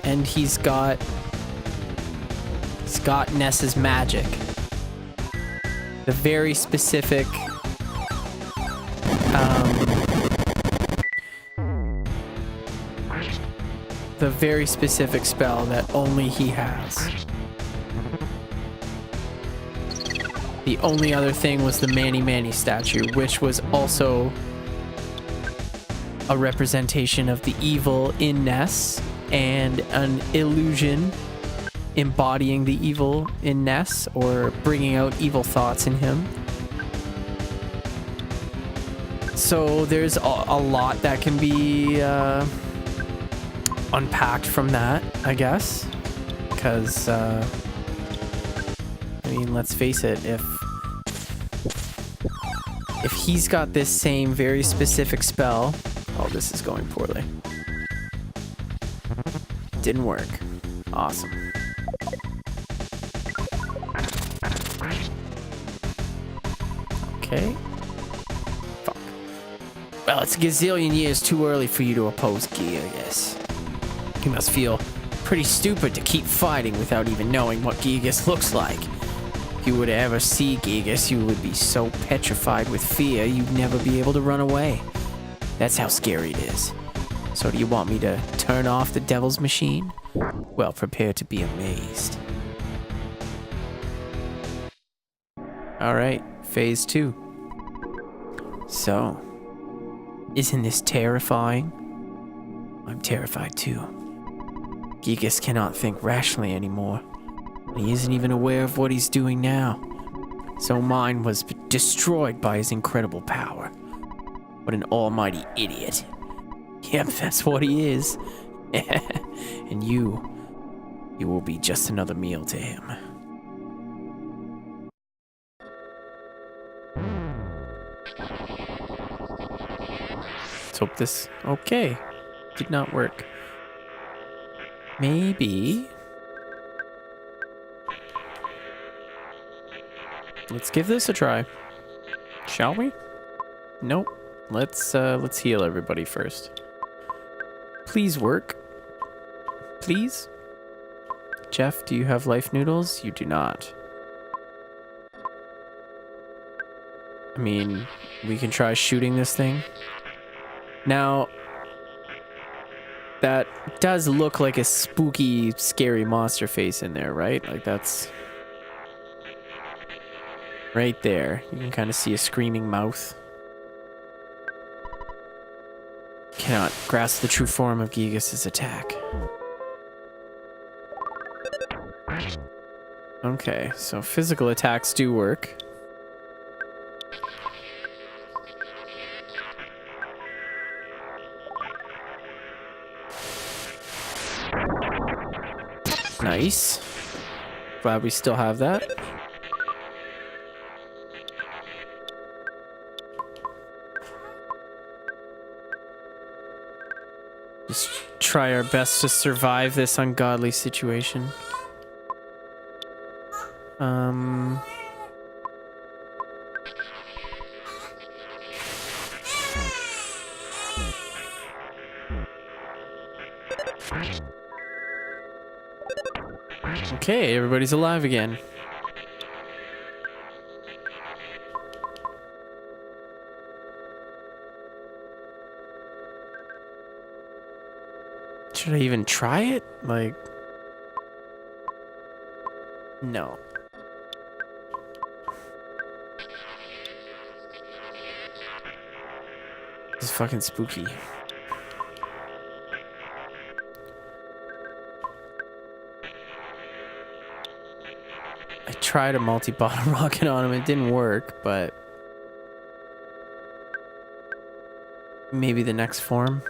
And he's got Ness's magic. The very specific spell that only he has. The only other thing was the Manny Manny statue, which was also a representation of the evil in Ness and an illusion embodying the evil in Ness or bringing out evil thoughts in him. So there's a lot that can be unpacked from that, I guess, because I mean, let's face it, if he's got this same very specific spell... Oh, this is going poorly. Didn't work. Awesome. Okay. Fuck. Well, it's a gazillion years too early for you to oppose Gi, I guess. You must feel pretty stupid to keep fighting without even knowing what Gigas looks like. If you were to ever see Gigas, you would be so petrified with fear you'd never be able to run away. That's how scary it is. So do you want me to turn off the devil's machine? Well, prepare to be amazed. Alright, phase 2. So, isn't this terrifying? I'm terrified too. Gigas cannot think rationally anymore. He isn't even aware of what he's doing now. So mine was destroyed by his incredible power. What an almighty idiot. Yep, that's what he is. And you will be just another meal to him. Let's hope this... Okay. Did not work. Maybe... Let's give this a try. Shall we? Nope. Let's heal everybody first. Please work. Please? Jeff, do you have life noodles? You do not. I mean, we can try shooting this thing. Now, that does look like a spooky, scary monster face in there, right? Like that's right there. You can kind of see a screaming mouth. Cannot grasp the true form of Gigas's attack. Okay, so physical attacks do work. Nice. Glad we still have that. Just try our best to survive this ungodly situation. Okay, everybody's alive again. Should I even try it? Like, no. This is fucking spooky. I tried a multi-bottle rocket on him. It didn't work, but maybe the next form.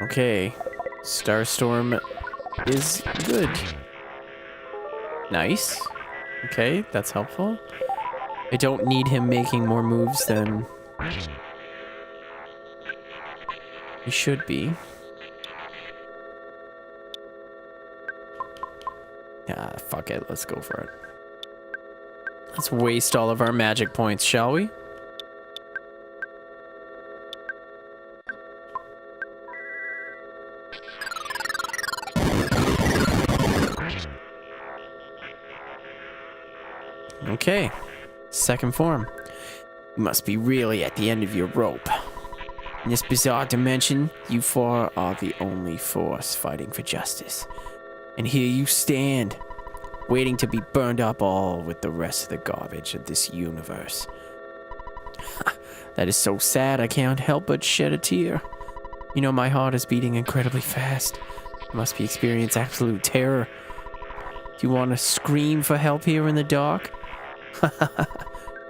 Okay, Starstorm is good. Nice. Okay, that's helpful. I don't need him making more moves than he should be. Yeah, fuck it. Let's go for it. Let's waste all of our magic points, shall we? Okay, second form. You must be really at the end of your rope. In this bizarre dimension, you four are the only force fighting for justice. And here you stand, waiting to be burned up all with the rest of the garbage of this universe. That is so sad I can't help but shed a tear. You know, my heart is beating incredibly fast. I must be experiencing absolute terror. Do you want to scream for help here in the dark?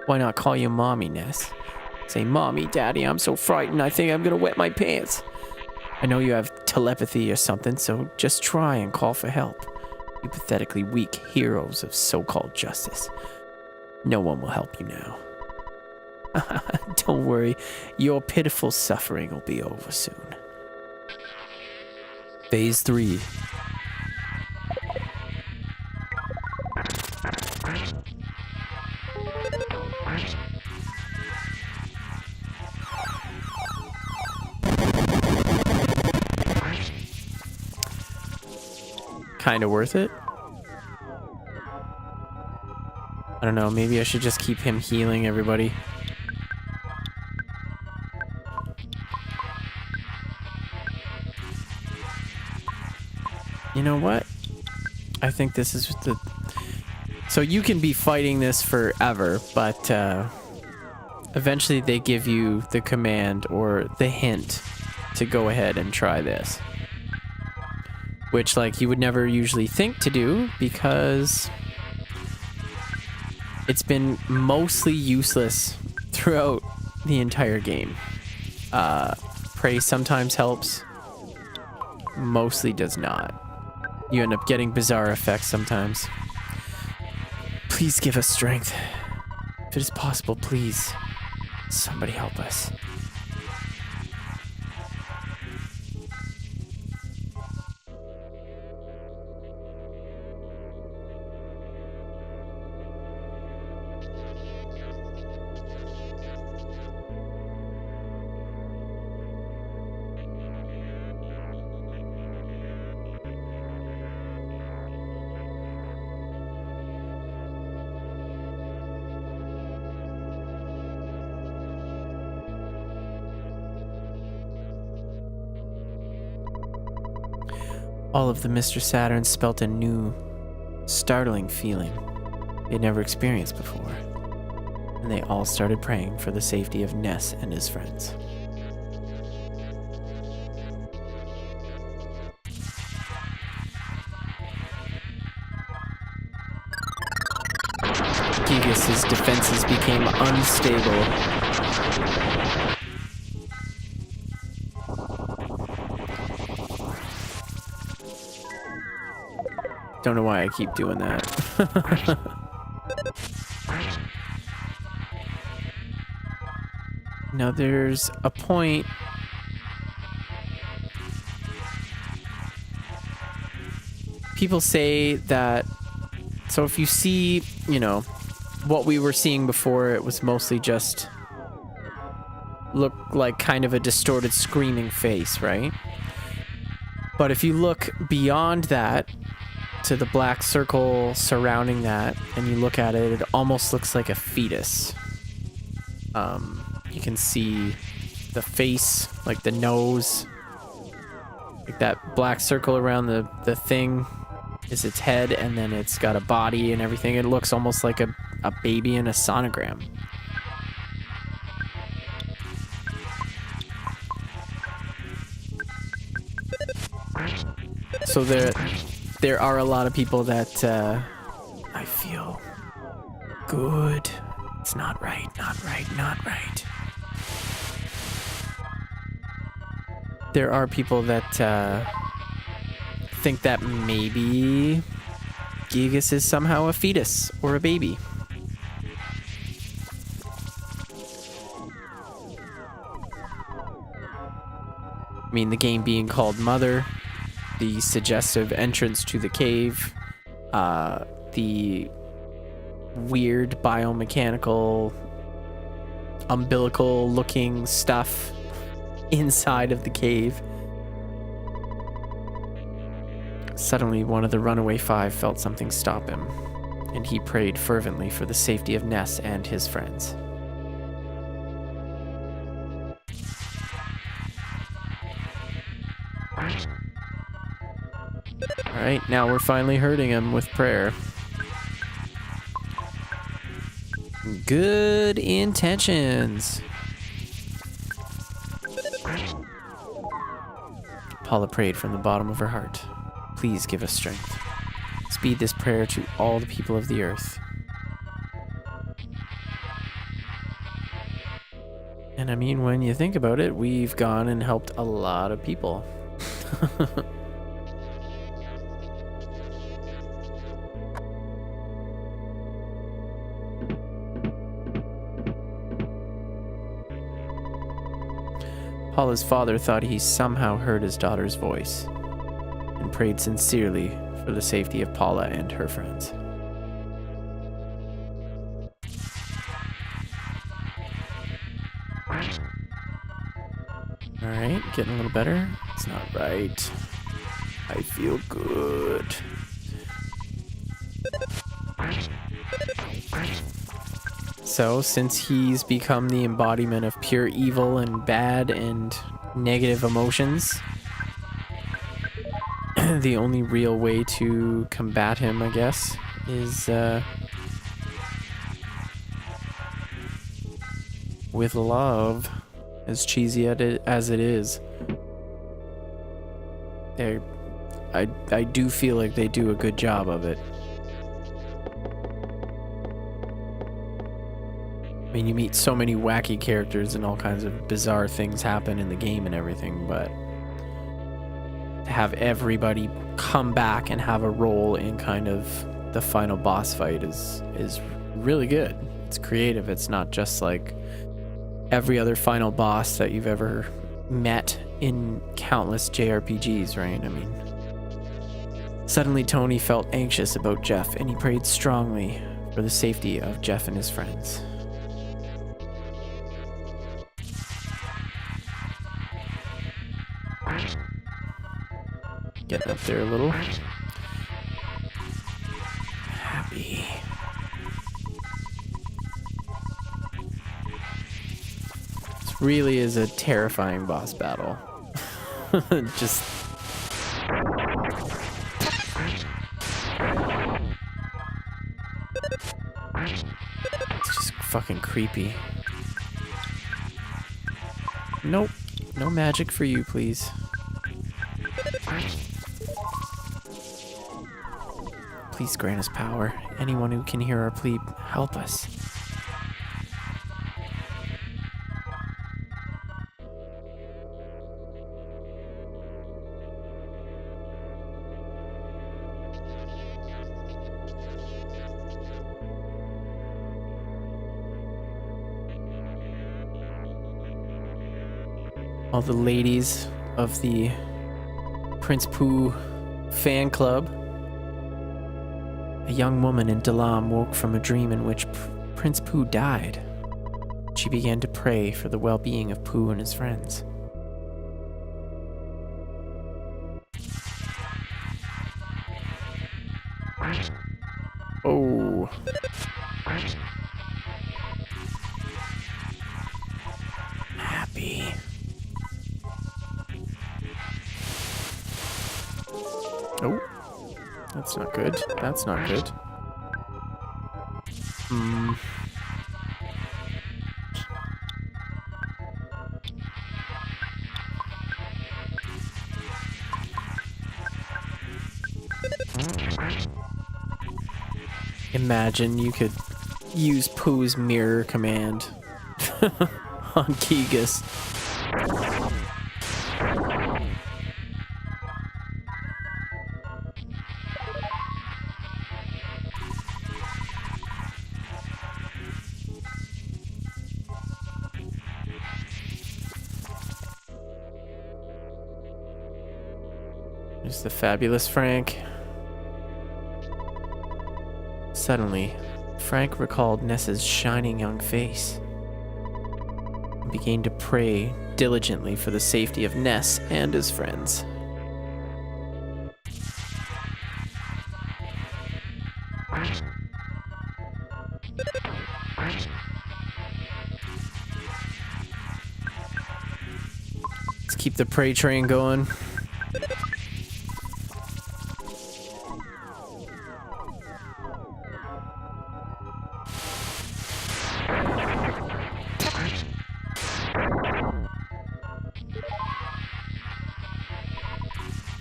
Why not call your mommy, Ness? Say, Mommy, Daddy, I'm so frightened I think I'm gonna wet my pants. I know you have telepathy or something, so just try and call for help. You pathetically weak heroes of so-called justice. No one will help you now. Don't worry, your pitiful suffering will be over soon. Phase 3. Kind of worth it. I don't know, maybe I should just keep him healing everybody. You know what? I think this is the... So you can be fighting this forever, but eventually they give you the command or the hint to go ahead and try this. Which, like, you would never usually think to do because it's been mostly useless throughout the entire game. Prey sometimes helps, mostly does not. You end up getting bizarre effects sometimes. Please give us strength. If it is possible, please. Somebody help us. All of the Mr. Saturns felt a new, startling feeling they'd never experienced before, and they all started praying for the safety of Ness and his friends. Gigas' defenses became unstable. Don't know why I keep doing that. Now there's a point. People say that, so if you see, you know, what we were seeing before, it was mostly just looked like kind of a distorted screaming face, right? But if you look beyond that to the black circle surrounding that and you look at it, it almost looks like a fetus. You can see the face, like the nose, like that black circle around the thing is its head, and then it's got a body and everything. It looks almost like a baby in a sonogram. So there are a lot of people that I feel good. It's not right, not right, not right. There are people that think that maybe Gigas is somehow a fetus or a baby. I mean, the game being called Mother, the suggestive entrance to the cave, the weird biomechanical, umbilical looking stuff inside of the cave. Suddenly, one of the Runaway Five felt something stop him, and he prayed fervently for the safety of Ness and his friends. Alright, now we're finally hurting him with prayer. Good intentions. Paula prayed from the bottom of her heart. Please give us strength. Speed this prayer to all the people of the earth. And I mean, when you think about it, we've gone and helped a lot of people. Paula's father thought he somehow heard his daughter's voice and prayed sincerely for the safety of Paula and her friends. Alright, getting a little better. It's not right. I feel good. So, since he's become the embodiment of pure evil and bad and negative emotions, the only real way to combat him, I guess, is with love, as cheesy as it is. I do feel like they do a good job of it. I mean, you meet so many wacky characters and all kinds of bizarre things happen in the game and everything, but to have everybody come back and have a role in kind of the final boss fight is really good. It's creative. It's not just like every other final boss that you've ever met in countless JRPGs, right? I mean, suddenly Tony felt anxious about Jeff, and he prayed strongly for the safety of Jeff and his friends. Getting up there a little. Happy. This really is a terrifying boss battle. Just It's just fucking creepy. Nope. No magic for you, please. Please grant us power. Anyone who can hear our plea, help us. All the ladies of the Prince Pooh fan club. A young woman in Dalam woke from a dream in which Prince Pooh died. She began to pray for the well-being of Pooh and his friends. Oh. Happy. Oh. That's not good. That's not good. Imagine you could use Pooh's mirror command on Gigas. There's the fabulous Frank. Suddenly, Frank recalled Ness's shining young face and began to pray diligently for the safety of Ness and his friends. Let's keep the pray train going.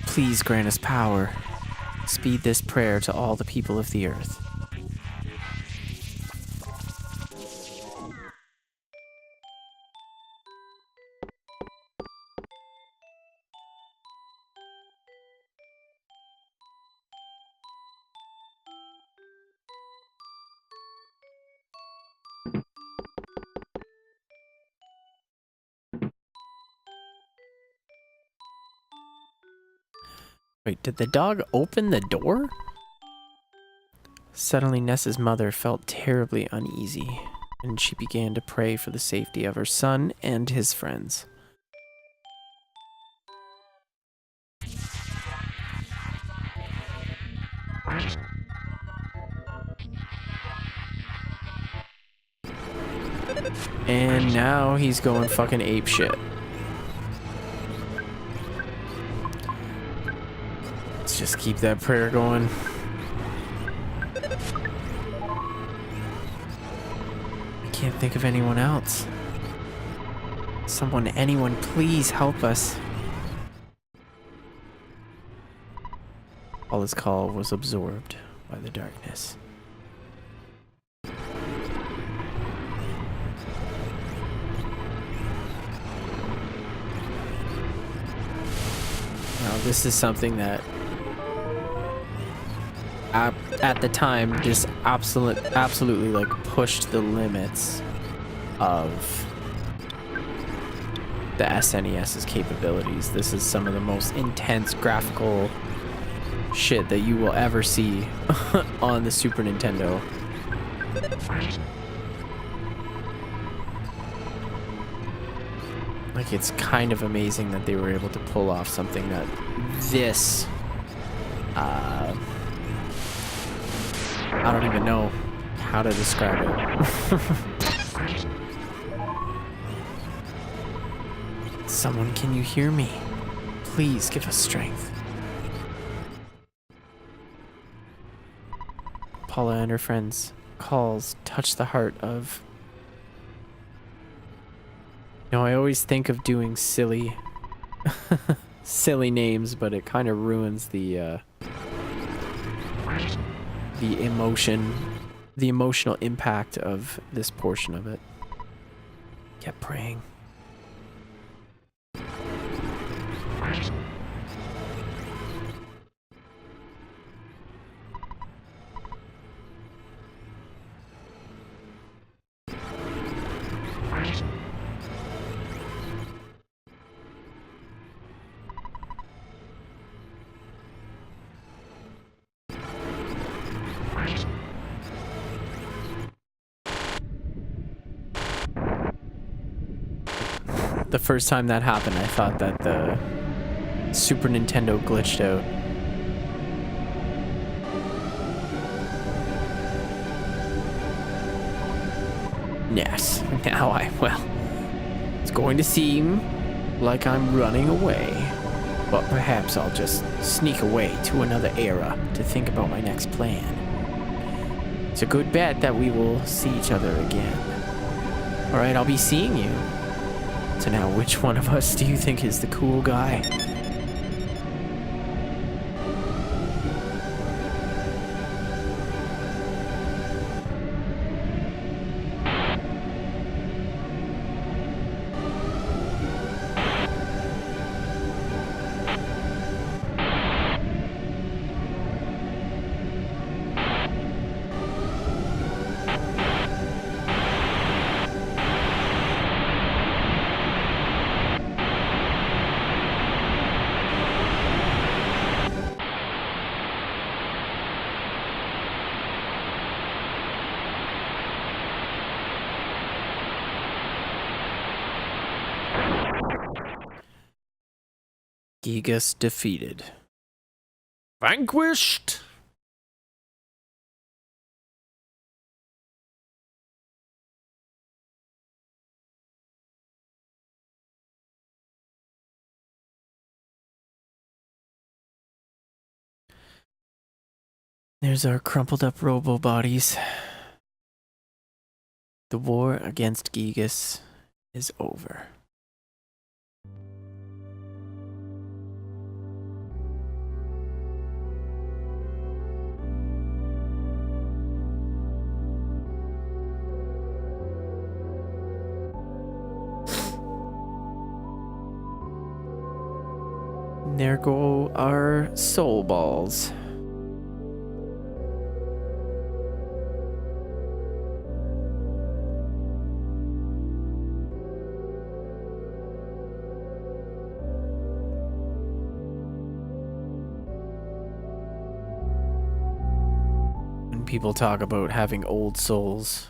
Please grant us power. Speed this prayer to all the people of the earth. Wait, did the dog open the door? Suddenly, Ness's mother felt terribly uneasy, and she began to pray for the safety of her son and his friends. And now he's going fucking apeshit. Let's just keep that prayer going. I can't think of anyone else. Someone, anyone, please help us. All his call was absorbed by the darkness. Now, this is something that at the time, this absolutely like pushed the limits of the SNES's capabilities. This is some of the most intense graphical shit that you will ever see on the Super Nintendo. Like, it's kind of amazing that they were able to pull off something that this I don't even know how to describe it. Someone, can you hear me? Please give us strength. Paula and her friends' calls touch the heart of... You know, I always think of doing silly silly names, but it kind of ruins the emotional impact of this portion of it. Kept praying. The first time that happened, I thought that the Super Nintendo glitched out. Yes, now it's going to seem like I'm running away, but perhaps I'll just sneak away to another era to think about my next plan. It's a good bet that we will see each other again. Alright, I'll be seeing you. So now, which one of us do you think is the cool guy? Gigas defeated. Vanquished! There's our crumpled up robo bodies. The war against Gigas is over. There go our soul balls. When people talk about having old souls.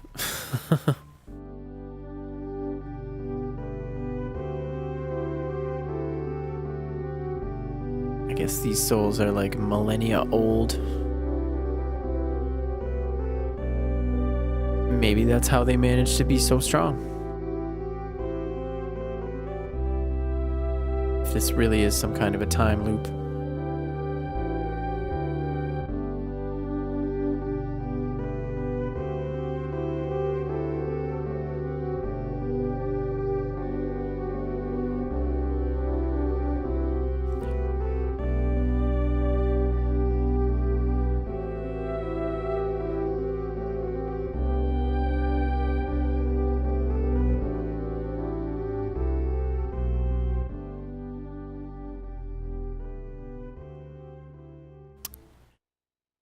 I guess these souls are like millennia old. Maybe that's how they managed to be so strong. If this really is some kind of a time loop.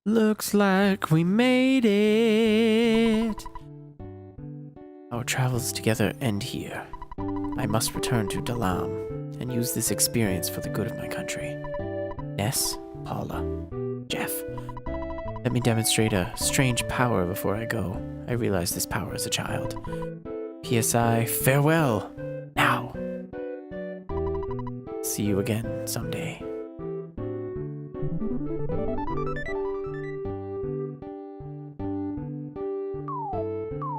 Looks like we made it. Our travels together end here. I must return to Dalam and use this experience for the good of my country. Ness, Paula, Jeff. Let me demonstrate a strange power before I go. I realized this power as a child. PSI, farewell. Now. See you again someday.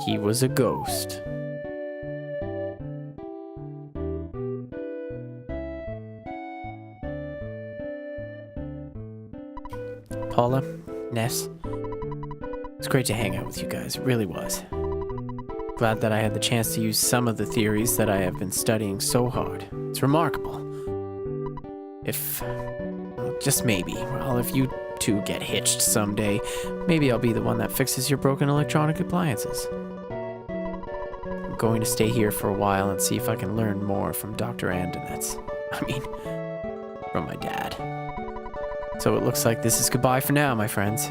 He was a ghost. Paula, Ness, It's great to hang out with you guys, it really was. Glad that I had the chance to use some of the theories that I have been studying so hard. It's remarkable. If, well, just maybe, well, if you two get hitched someday, maybe I'll be the one that fixes your broken electronic appliances. I'm going to stay here for a while and see if I can learn more from Dr. Andonets. I mean, from my dad. So it looks like this is goodbye for now, my friends.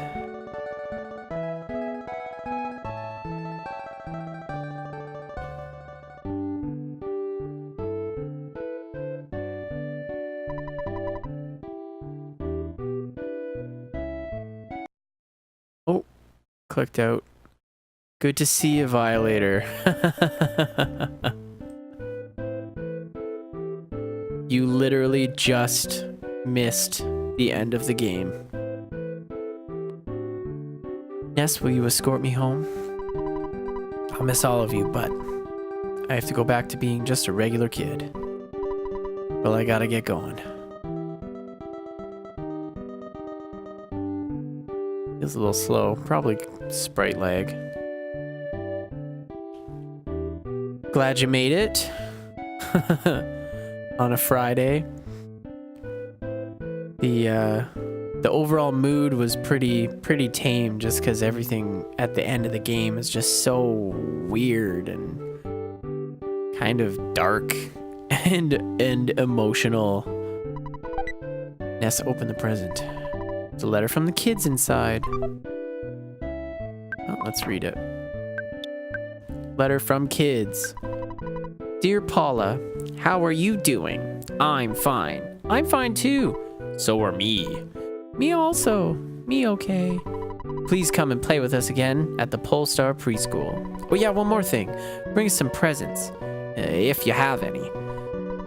Oh, clicked out. Good to see you, Violator. You literally just missed the end of the game. Yes, will you escort me home? I'll miss all of you, but I have to go back to being just a regular kid. Well, I gotta get going. Feels a little slow. Probably sprite lag. Glad you made it. On a Friday. The overall mood was pretty tame, just because everything at the end of the game is just so weird and kind of dark and emotional. Ness, open the present. There's a letter from the kids inside. Oh, let's read it. Letter from kids. Dear Paula, how are you doing? I'm fine. I'm fine too. So are me. Me also. Me okay. Please come and play with us again at the Polestar Preschool. Oh yeah, one more thing. Bring us some presents, if you have any.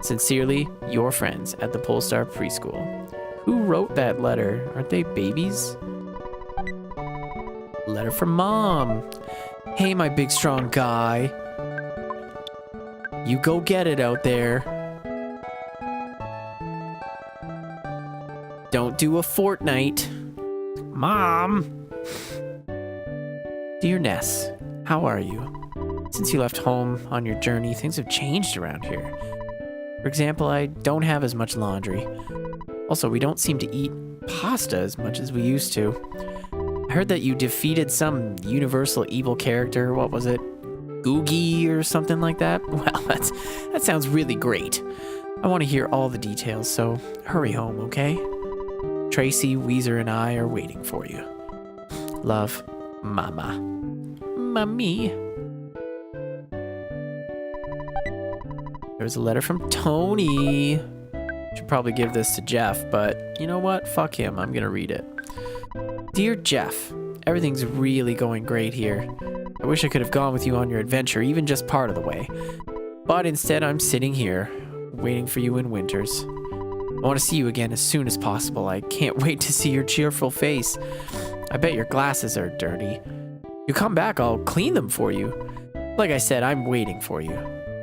Sincerely, your friends at the Polestar Preschool. Who wrote that letter? Aren't they babies? Letter from Mom. Hey, my big strong guy. You go get it out there. Don't do a Fortnite. Mom! Dear Ness, how are you? Since you left home on your journey, things have changed around here. For example, I don't have as much laundry. Also, we don't seem to eat pasta as much as we used to. I heard that you defeated some universal evil character. What was it? Googie or something like that? Well, that sounds really great. I want to hear all the details, so hurry home, okay? Tracy, Weezer, and I are waiting for you. Love, Mama. Mommy. There's a letter from Tony. Should probably give this to Jeff, but you know what? Fuck him. I'm gonna read it. Dear Jeff, everything's really going great here. I wish I could have gone with you on your adventure, even just part of the way. But instead, I'm sitting here, waiting for you in Winters. I want to see you again as soon as possible. I can't wait to see your cheerful face. I bet your glasses are dirty. You come back, I'll clean them for you. Like I said, I'm waiting for you.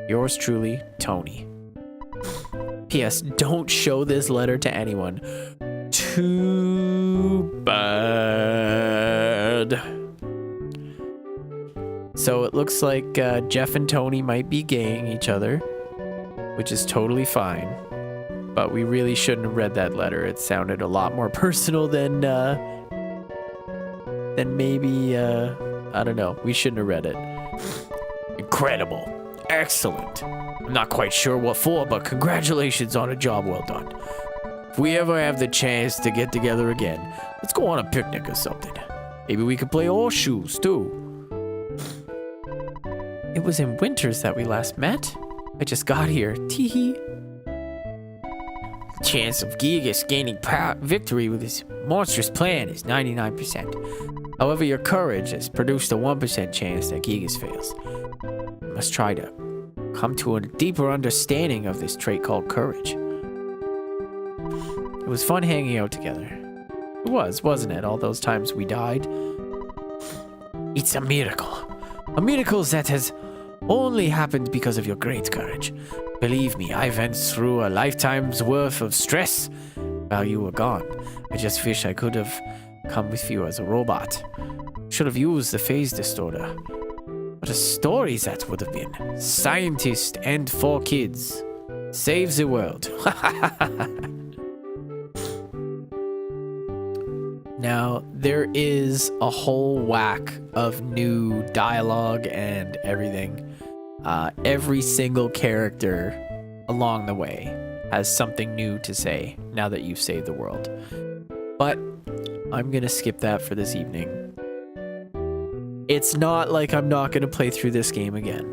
Yours truly, Tony. P.S. Don't show this letter to anyone. Too bad. So it looks like Jeff and Tony might be gaying each other, which is totally fine. But we really shouldn't have read that letter. It sounded a lot more personal than maybe, I don't know. We shouldn't have read it. Incredible. Excellent. I'm not quite sure what for, but congratulations on a job well done. If we ever have the chance to get together again, let's go on a picnic or something. Maybe we could play horseshoes, too. It was in Winters that we last met. I just got here. Teehee. The chance of Gigas gaining victory with his monstrous plan is 99%. However, your courage has produced a 1% chance that Gigas fails. You must try to come to a deeper understanding of this trait called courage. It was fun hanging out together. It was, wasn't it? All those times we died. It's a miracle. A miracle that has only happened because of your great courage. Believe me, I went through a lifetime's worth of stress while you were gone. I just wish I could have come with you as a robot. Should have used the phase distorter. What a story that would have been. Scientist and 4 kids. Saves the world. Now, there is a whole whack of new dialogue and everything. Every single character along the way has something new to say now that you've saved the world. But I'm gonna skip that for this evening. It's not like I'm not gonna play through this game again.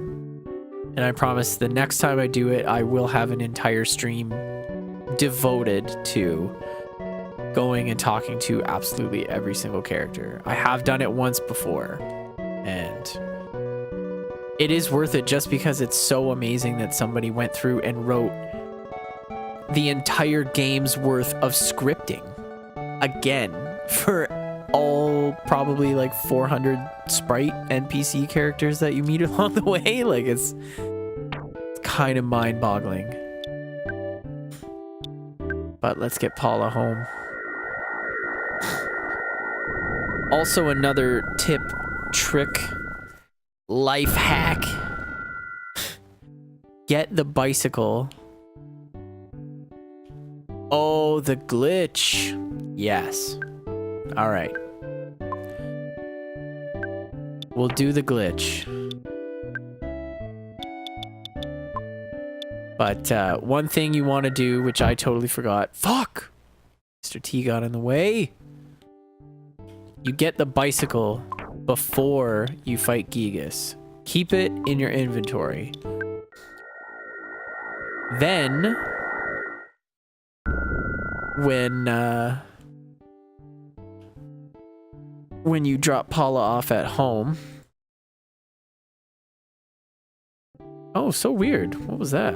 And I promise the next time I do it, I will have an entire stream devoted to going and talking to absolutely every single character. I have done it once before, and it is worth it just because it's so amazing that somebody went through and wrote the entire game's worth of scripting again for all probably like 400 sprite NPC characters that you meet along the way. Like, it's kind of mind-boggling. But let's get Paula home. Also, another tip, trick, life hack. Get the bicycle. Oh, the glitch. Yes. All right. We'll do the glitch. But one thing you want to do, which I totally forgot. Fuck! Mr. T got in the way. You get the bicycle before you fight Gigas. Keep it in your inventory. Then, when you drop Paula off at home. Oh, so weird. What was that?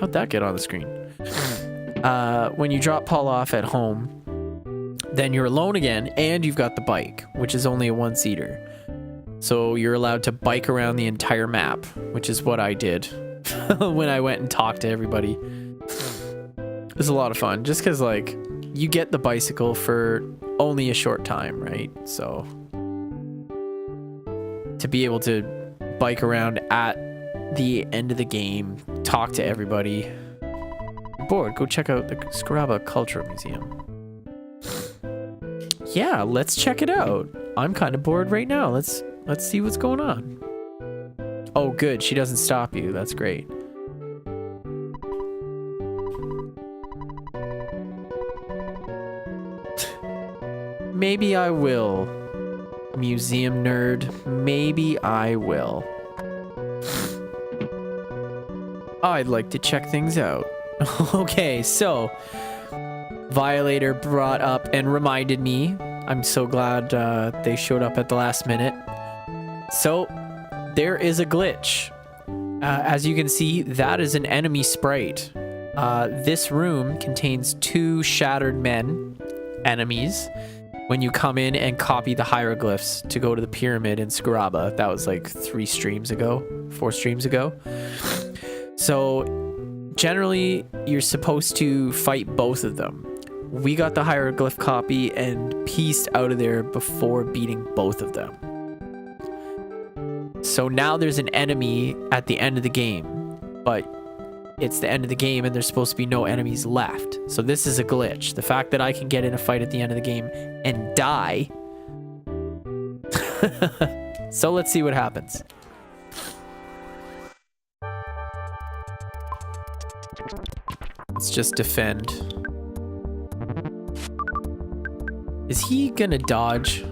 How'd that get on the screen? When you drop Paula off at home, then you're alone again, and you've got the bike, which is only a 1-seater. So you're allowed to bike around the entire map, which is what I did when I went and talked to everybody. It was a lot of fun, just because, like, you get the bicycle for only a short time, right? So to be able to bike around at the end of the game, talk to everybody. You're bored, go check out the Scaraba Cultural Museum. Yeah, let's check it out. I'm kind of bored right now. Let's see what's going on. Oh, good. She doesn't stop you. That's great. Maybe I will. Museum nerd. Maybe I will. I'd like to check things out. Okay, so Violator brought up and reminded me. I'm so glad they showed up at the last minute. So there is a glitch. As you can see, that is an enemy sprite. This room contains 2 shattered men, enemies, when you come in and copy the hieroglyphs to go to the pyramid in Scaraba. That was like 4 streams ago. So generally, you're supposed to fight both of them. We got the hieroglyph copy and pieced out of there before beating both of them. So now there's an enemy at the end of the game, but it's the end of the game and there's supposed to be no enemies left. So this is a glitch. The fact that I can get in a fight at the end of the game and die. So let's see what happens. Let's just defend. Is he gonna dodge?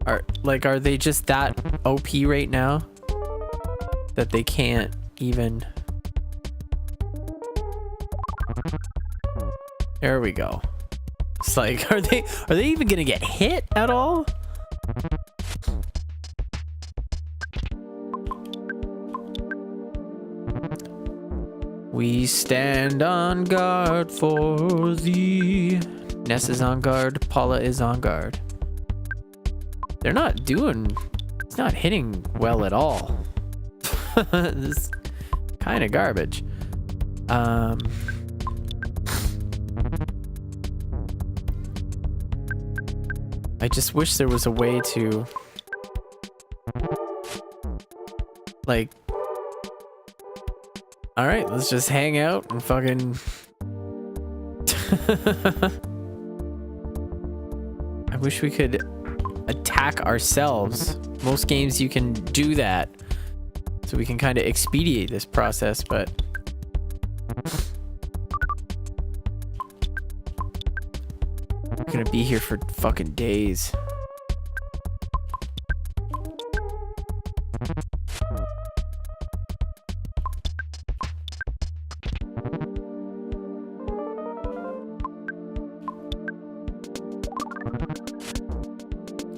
Are they just that OP right now that they can't even? There we go. It's like, are they even gonna get hit at all? We stand on guard for thee. Ness is on guard. Paula is on guard. They're not doing... It's not hitting well at all. This is kind of garbage. I just wish there was a way to, like, all right, let's just hang out and fucking. I wish we could attack ourselves. Most games you can do that, so we can kind of expedite this process, but we're gonna be here for fucking days.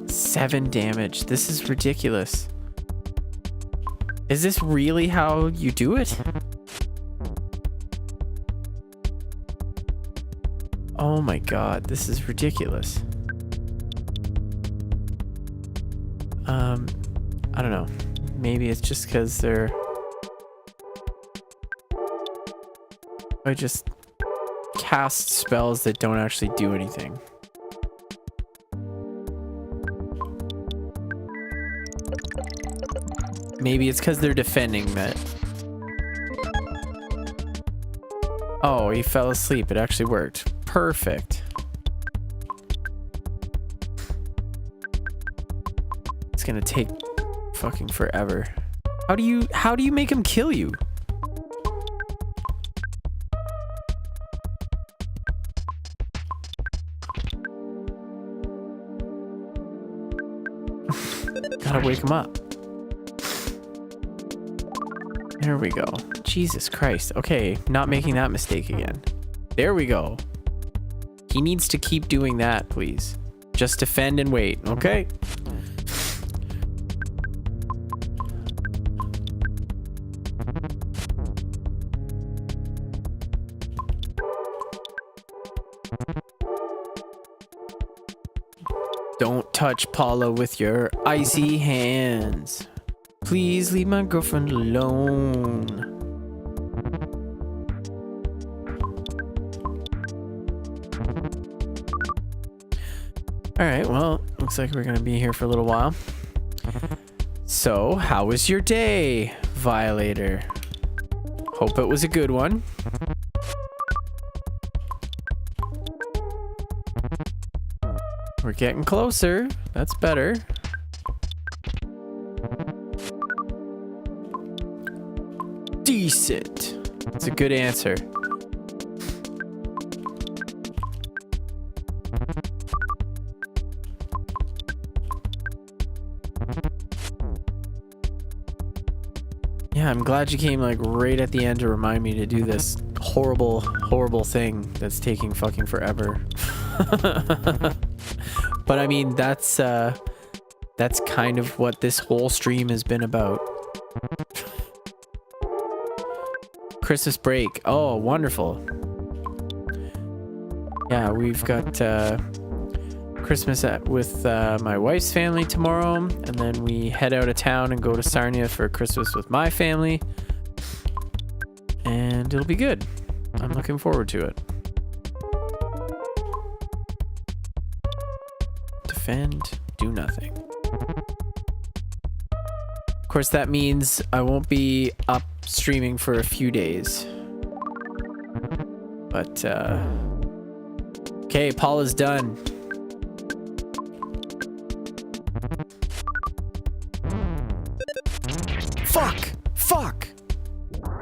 Seven damage. This is ridiculous. Is this really how you do it? Oh my god, this is ridiculous. I don't know. Maybe it's just because they're... I just cast spells that don't actually do anything. Maybe it's because they're defending that. Oh, he fell asleep. It actually worked. Perfect. It's gonna take fucking forever. How do you make him kill you? Gotta wake him up. There we go. Jesus Christ. Okay, not making that mistake again. There we go. He needs to keep doing that, please. Just defend and wait, okay? Don't touch Paula with your icy hands. Please leave my girlfriend alone. Alright, well, looks like we're gonna be here for a little while. So, how was your day, Violator? Hope it was a good one. We're getting closer. That's better. Decent. That's a good answer. Yeah, I'm glad you came like right at the end to remind me to do this horrible, horrible thing that's taking fucking forever. But I mean, that's kind of what this whole stream has been about. Christmas break. Oh, wonderful. Yeah, we've got Christmas with my wife's family tomorrow, and then we head out of town and go to Sarnia for Christmas with my family. And it'll be good. I'm looking forward to it. Defend, do nothing. Of course, that means I won't be up streaming for a few days. But, okay, Paula's done. Fuck! Fuck!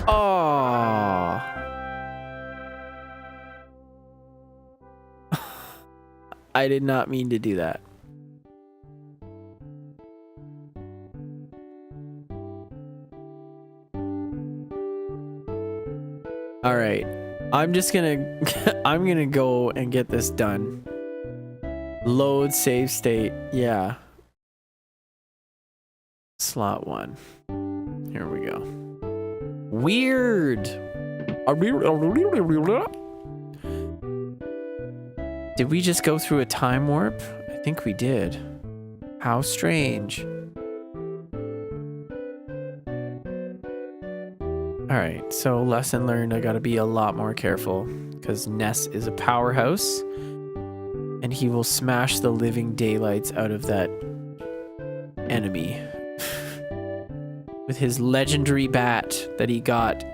Oh. I did not mean to do that. All right, I'm just gonna I'm gonna go and get this done. Load save state. Yeah. Slot 1. Here we go. Weird. Did we just go through a time warp? I think we did. How strange. Alright, so lesson learned, I gotta be a lot more careful because Ness is a powerhouse and he will smash the living daylights out of that enemy with his legendary bat that he got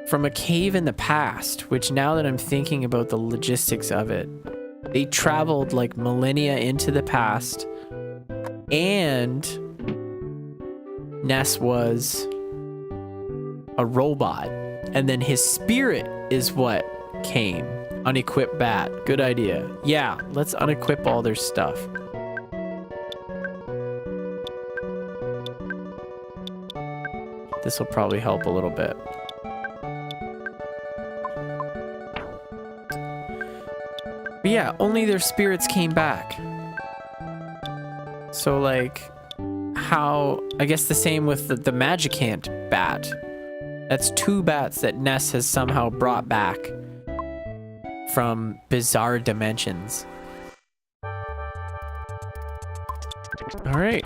from a cave in the past, which now that I'm thinking about the logistics of it, they traveled like millennia into the past, and Ness was a robot, and then his spirit is what came. Unequipped bat. Good idea. Yeah, let's unequip all their stuff. This will probably help a little bit. But yeah, only their spirits came back. So like, how, I guess the same with the Magicant bat. That's 2 bats that Ness has somehow brought back from bizarre dimensions. All right.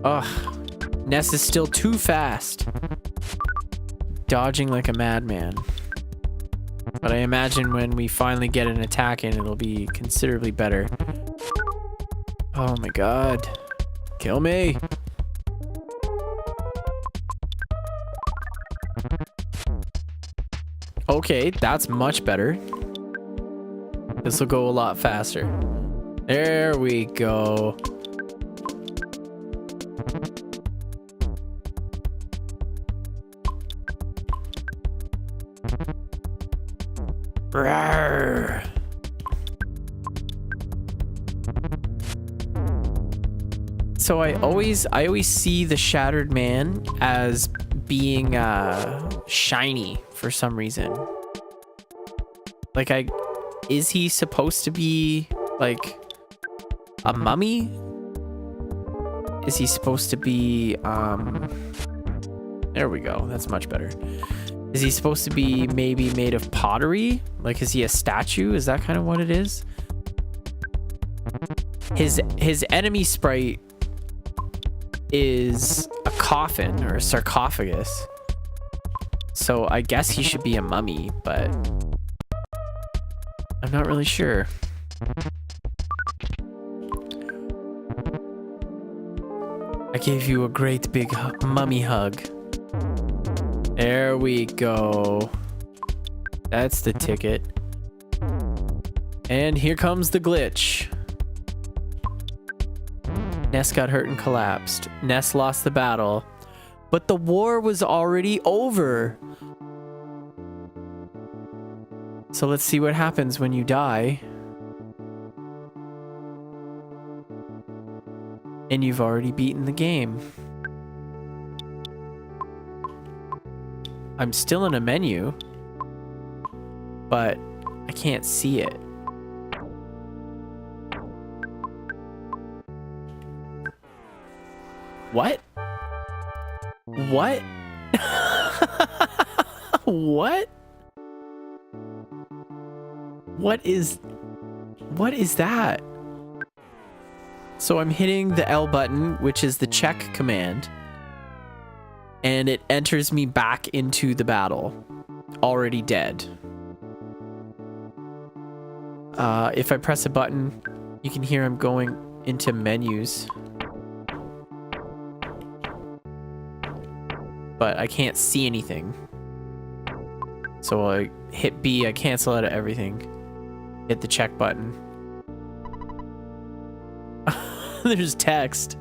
Ugh. Ness is still too fast. Dodging like a madman. But I imagine when we finally get an attack in, it'll be considerably better. Oh my god. Kill me. Okay, that's much better. This will go a lot faster. There we go. Rawr. So I always see the Shattered Man as being shiny for some reason. Like, is he supposed to be like a mummy? Is he supposed to be there we go, that's much better. Is he supposed to be maybe made of pottery? Like, is he a statue? Is that kind of what it is? His enemy sprite is a coffin or a sarcophagus. So I guess he should be a mummy, but I'm not really sure. I gave you a great big mummy hug. There we go. That's the ticket. And here comes the glitch. Ness got hurt and collapsed. Ness lost the battle, but the war was already over. So let's see what happens when you die. And you've already beaten the game. I'm still in a menu, but I can't see it. What? What? What? What is that? So I'm hitting the L button, which is the check command, and it enters me back into the battle, already dead. If I press a button, you can hear I'm going into menus. But I can't see anything. So I hit B, I cancel out of everything. Hit the check button. There's text.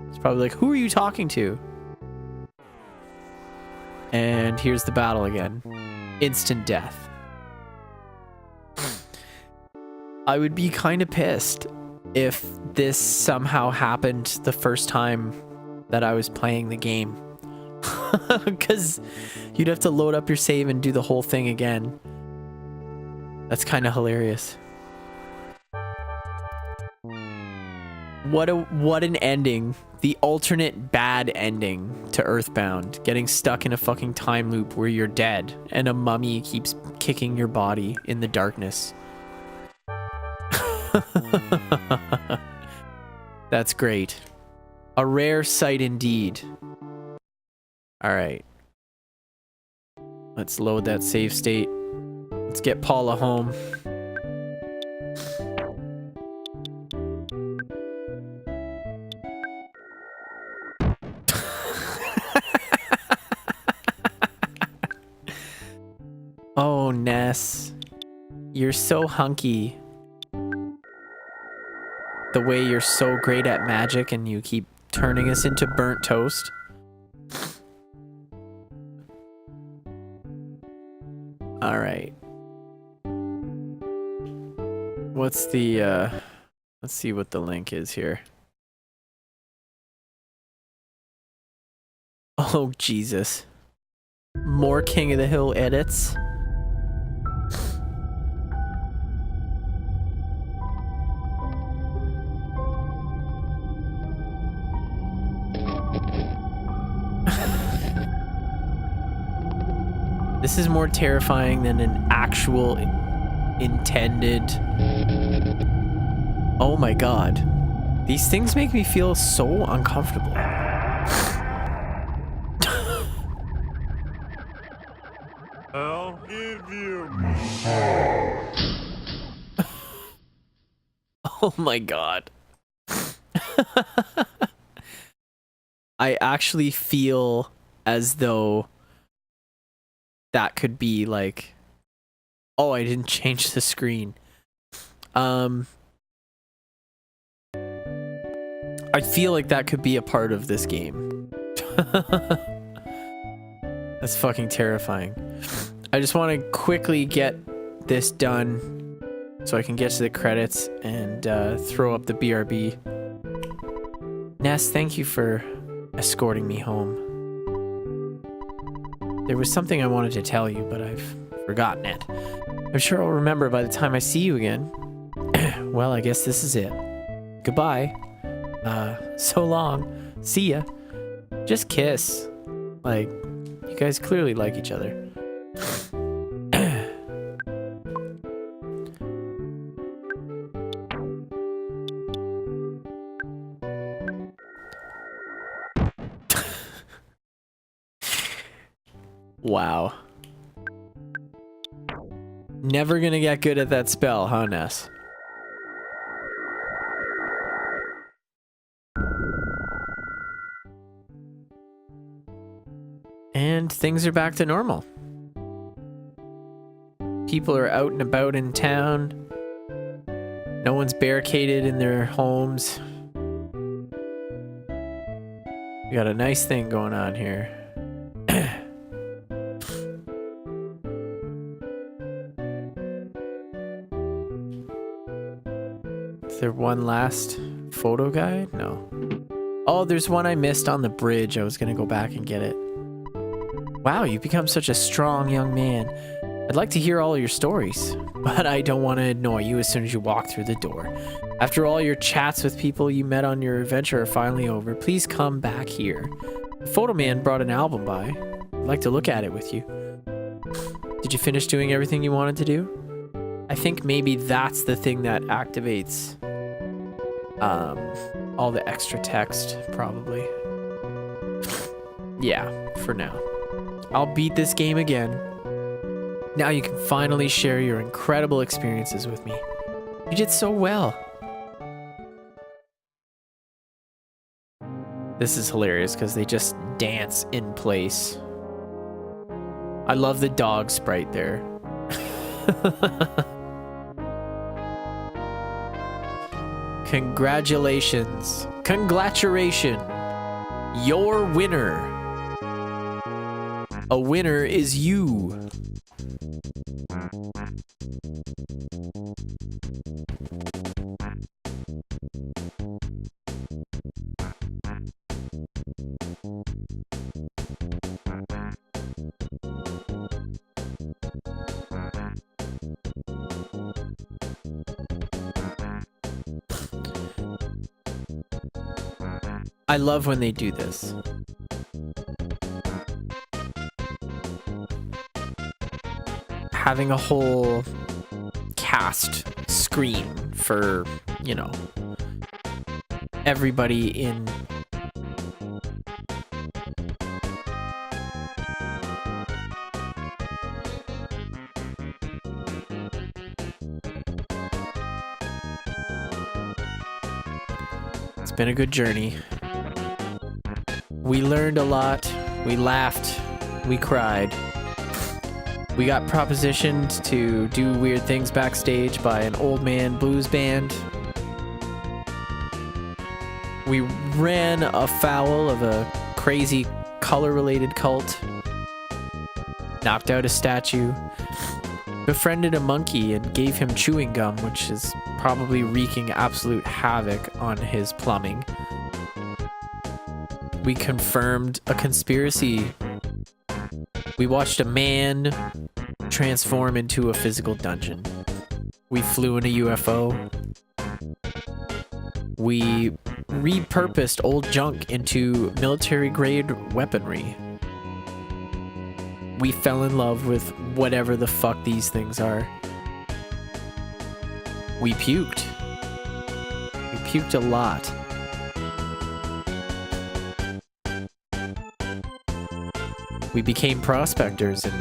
It's probably like, who are you talking to? And here's the battle again. Instant death. I would be kind of pissed if this somehow happened the first time that I was playing the game. Because you'd have to load up your save and do the whole thing again. That's kind of hilarious. What an ending. The alternate bad ending to EarthBound. Getting stuck in a fucking time loop where you're dead and a mummy keeps kicking your body in the darkness. That's great. A rare sight indeed. All right. Let's load that save state. Let's get Paula home. Oh, Ness. You're so hunky. The way you're so great at magic and you keep turning us into burnt toast. All right. What's the, let's see what the link is here. Oh, Jesus. More King of the Hill edits. This is more terrifying than an actual intended... Oh my god. These things make me feel so uncomfortable. I'll give you my Oh my god. I actually feel as though that could be like, oh, I didn't change the screen. I feel like that could be a part of this game. That's fucking terrifying. I just want to quickly get this done so I can get to the credits and throw up the BRB. Ness, thank you for escorting me home. There was something I wanted to tell you, but I've forgotten it. I'm sure I'll remember by the time I see you again. Well, I guess this is it. Goodbye. So long. See ya. Just kiss. Like, you guys clearly like each other. Wow. Never gonna get good at that spell, huh, Ness? And things are back to normal. People are out and about in town. No one's barricaded in their homes. We got a nice thing going on here. Is there one last photo guide? No. Oh, there's one I missed on the bridge. I was gonna go back and get it. Wow, you've become such a strong young man. I'd like to hear all your stories, but I don't want to annoy you as soon as you walk through the door. After all your chats with people you met on your adventure are finally over, please come back here. The photo man brought an album by. I'd like to look at it with you. Did you finish doing everything you wanted to do? I think maybe that's the thing that activates all the extra text, probably. Yeah, for now. I'll beat this game again. Now you can finally share your incredible experiences with me. You did so well. This is hilarious because they just dance in place. I love the dog sprite there. Congratulations. Congratulation. Your winner. A winner is you. I love when they do this. Having a whole cast screen for, you know, everybody in It's been a good journey. We learned a lot. We laughed. We cried. We got propositioned to do weird things backstage by an old man blues band. We ran afoul of a crazy color-related cult. Knocked out a statue. Befriended a monkey and gave him chewing gum, which is probably wreaking absolute havoc on his plumbing. We confirmed a conspiracy. We watched a man transform into a physical dungeon. We flew in a UFO. We repurposed old junk into military-grade weaponry. We fell in love with whatever the fuck these things are. We puked. We puked a lot. We became prospectors and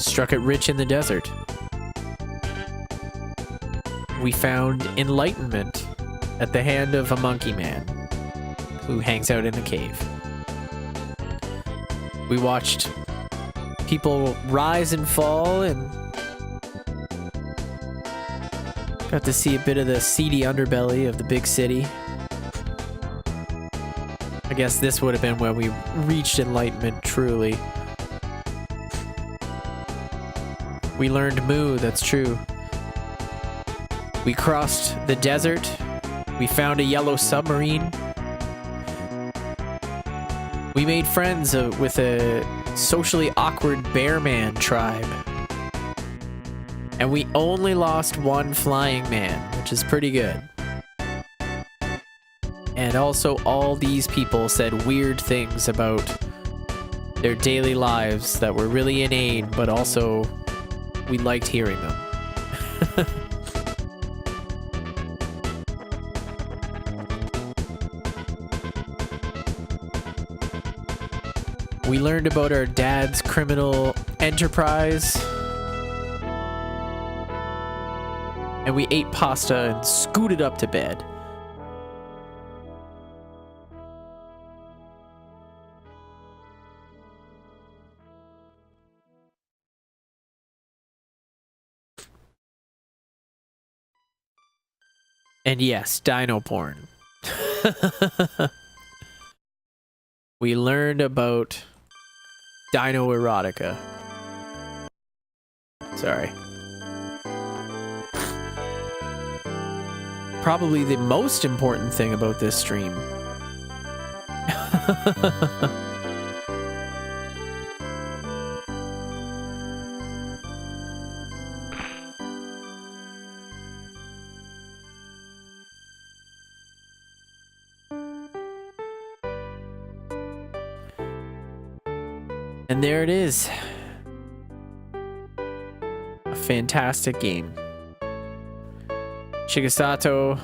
struck it rich in the desert. We found enlightenment at the hand of a monkey man who hangs out in a cave. We watched people rise and fall and got to see a bit of the seedy underbelly of the big city. I guess this would have been when we reached enlightenment truly. We learned moo, that's true. We crossed the desert. We found a yellow submarine. We made friends with a socially awkward bear man tribe. And we only lost one flying man, which is pretty good. And also all these people said weird things about their daily lives that were really inane, but also we liked hearing them. We learned about our dad's criminal enterprise. And we ate pasta and scooted up to bed. And yes, dino porn. We learned about dino erotica. Sorry. Probably the most important thing about this stream. And there it is. A fantastic game. Shigesato,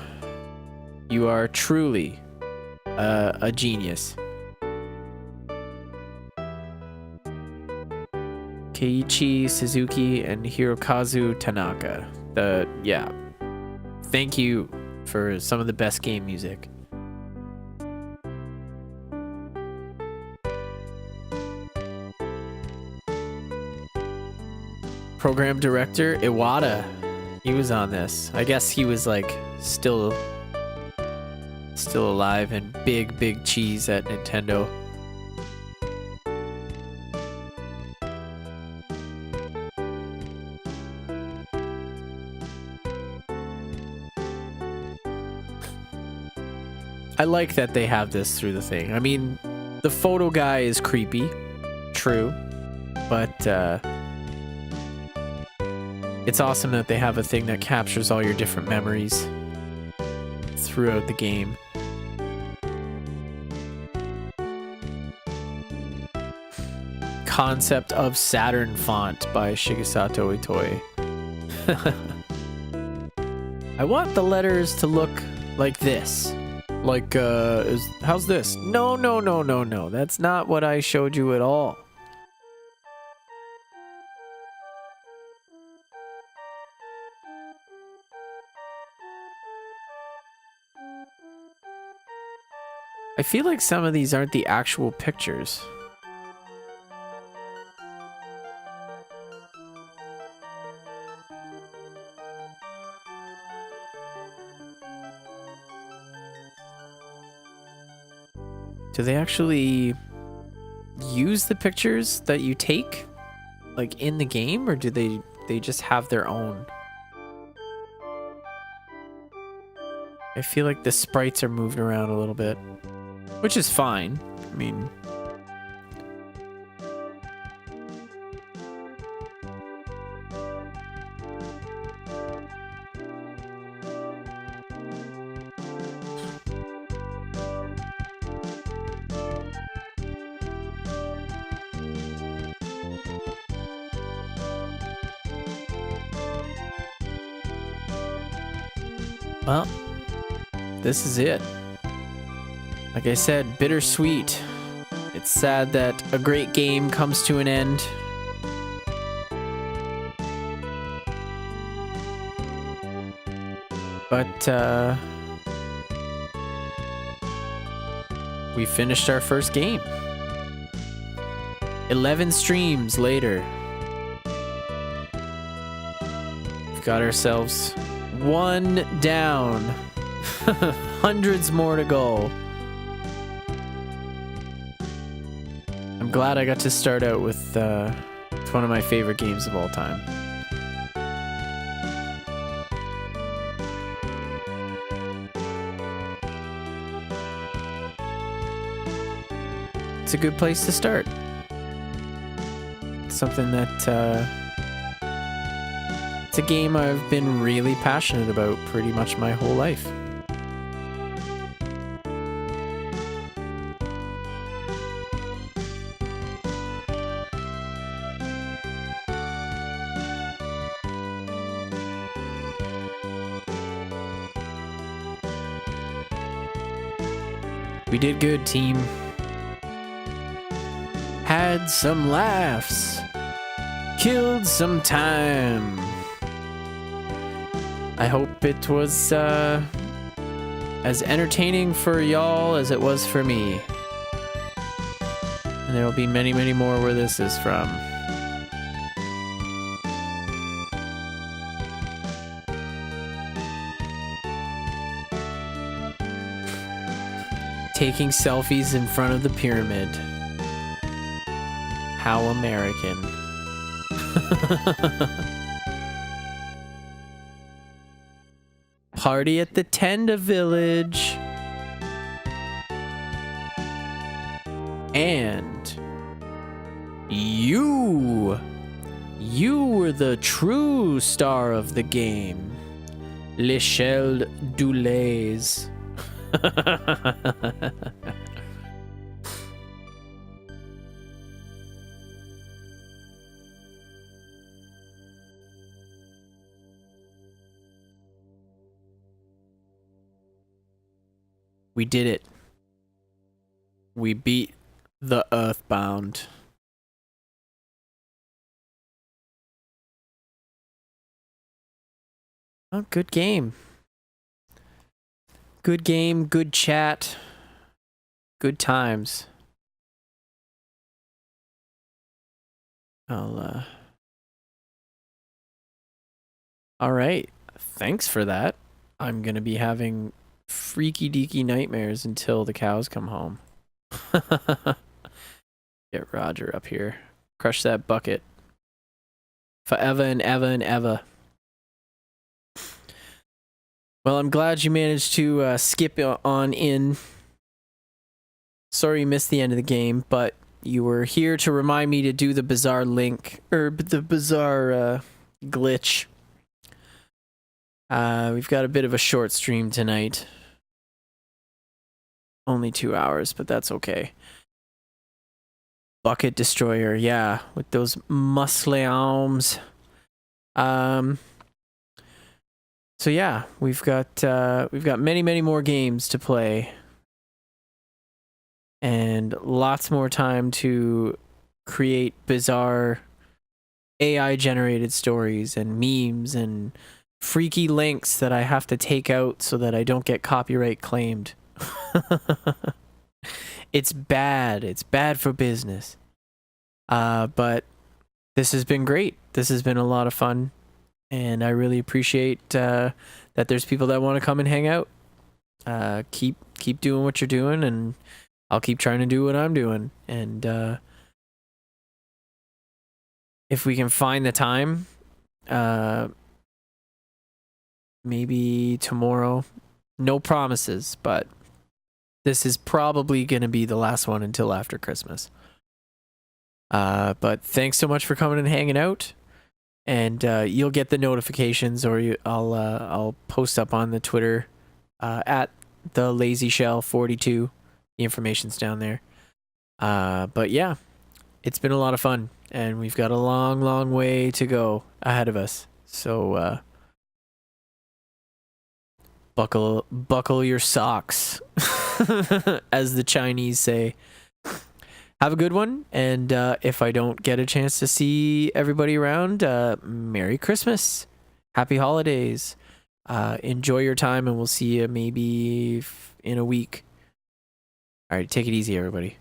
you are truly a genius. Keiichi Suzuki and Hirokazu Tanaka. Yeah. Thank you for some of the best game music. Program director Iwata, he was on this. I guess he was like still alive and big cheese at Nintendo. I like that they have this through the thing. I mean, the photo guy is creepy, true, but it's awesome that they have a thing that captures all your different memories throughout the game. Concept of Saturn font by Shigesato Itoi. I want the letters to look like this. Like, how's this? No. That's not what I showed you at all. I feel like some of these aren't the actual pictures. Do they actually use the pictures that you take, like, in the game, or do they just have their own? I feel like the sprites are moved around a little bit, which is fine. I mean, well, this is it. Like I said, bittersweet. It's sad that a great game comes to an end. But, we finished our first game. 11 streams later. We've got ourselves one down. Hundreds more to go. I'm glad I got to start out with it's one of my favorite games of all time. It's a good place to start. It's something that it's a game I've been really passionate about pretty much my whole life. We did good, team. Had some laughs. Killed some time. I hope it was as entertaining for y'all as it was for me. And there will be many, many more where this is from. Taking selfies in front of the pyramid. How American. Party at the Tenda Village. And you were the true star of the game. Lichelle Dulays. We did it. We beat the EarthBound. Oh, good game. Good game, good chat, good times. All right. Thanks for that. I'm gonna be having freaky deaky nightmares until the cows come home. Get Roger up here. Crush that bucket. Forever and ever and ever. Well, I'm glad you managed to skip on in. Sorry you missed the end of the game, but you were here to remind me to do the bizarre link, or the bizarre glitch. We've got a bit of a short stream tonight. Only 2 hours, but that's okay. Bucket Destroyer, yeah, with those muscly arms. So yeah, we've got many, many more games to play. And lots more time to create bizarre AI-generated stories and memes and freaky links that I have to take out so that I don't get copyright claimed. It's bad. It's bad for business. But this has been great. This has been a lot of fun, and I really appreciate that there's people that want to come and hang out. Keep doing what you're doing, and I'll keep trying to do what I'm doing. And if we can find the time, maybe tomorrow. No promises, but this is probably going to be the last one until after Christmas. But thanks so much for coming and hanging out. And you'll get the notifications, or I'll post up on the Twitter at the Lazy Shell 42. The information's down there. But yeah, it's been a lot of fun, and we've got a long, long way to go ahead of us. So buckle your socks, as the Chinese say. Have a good one, and if I don't get a chance to see everybody around, Merry Christmas, Happy Holidays, enjoy your time, and we'll see you maybe in a week. All right, take it easy, everybody.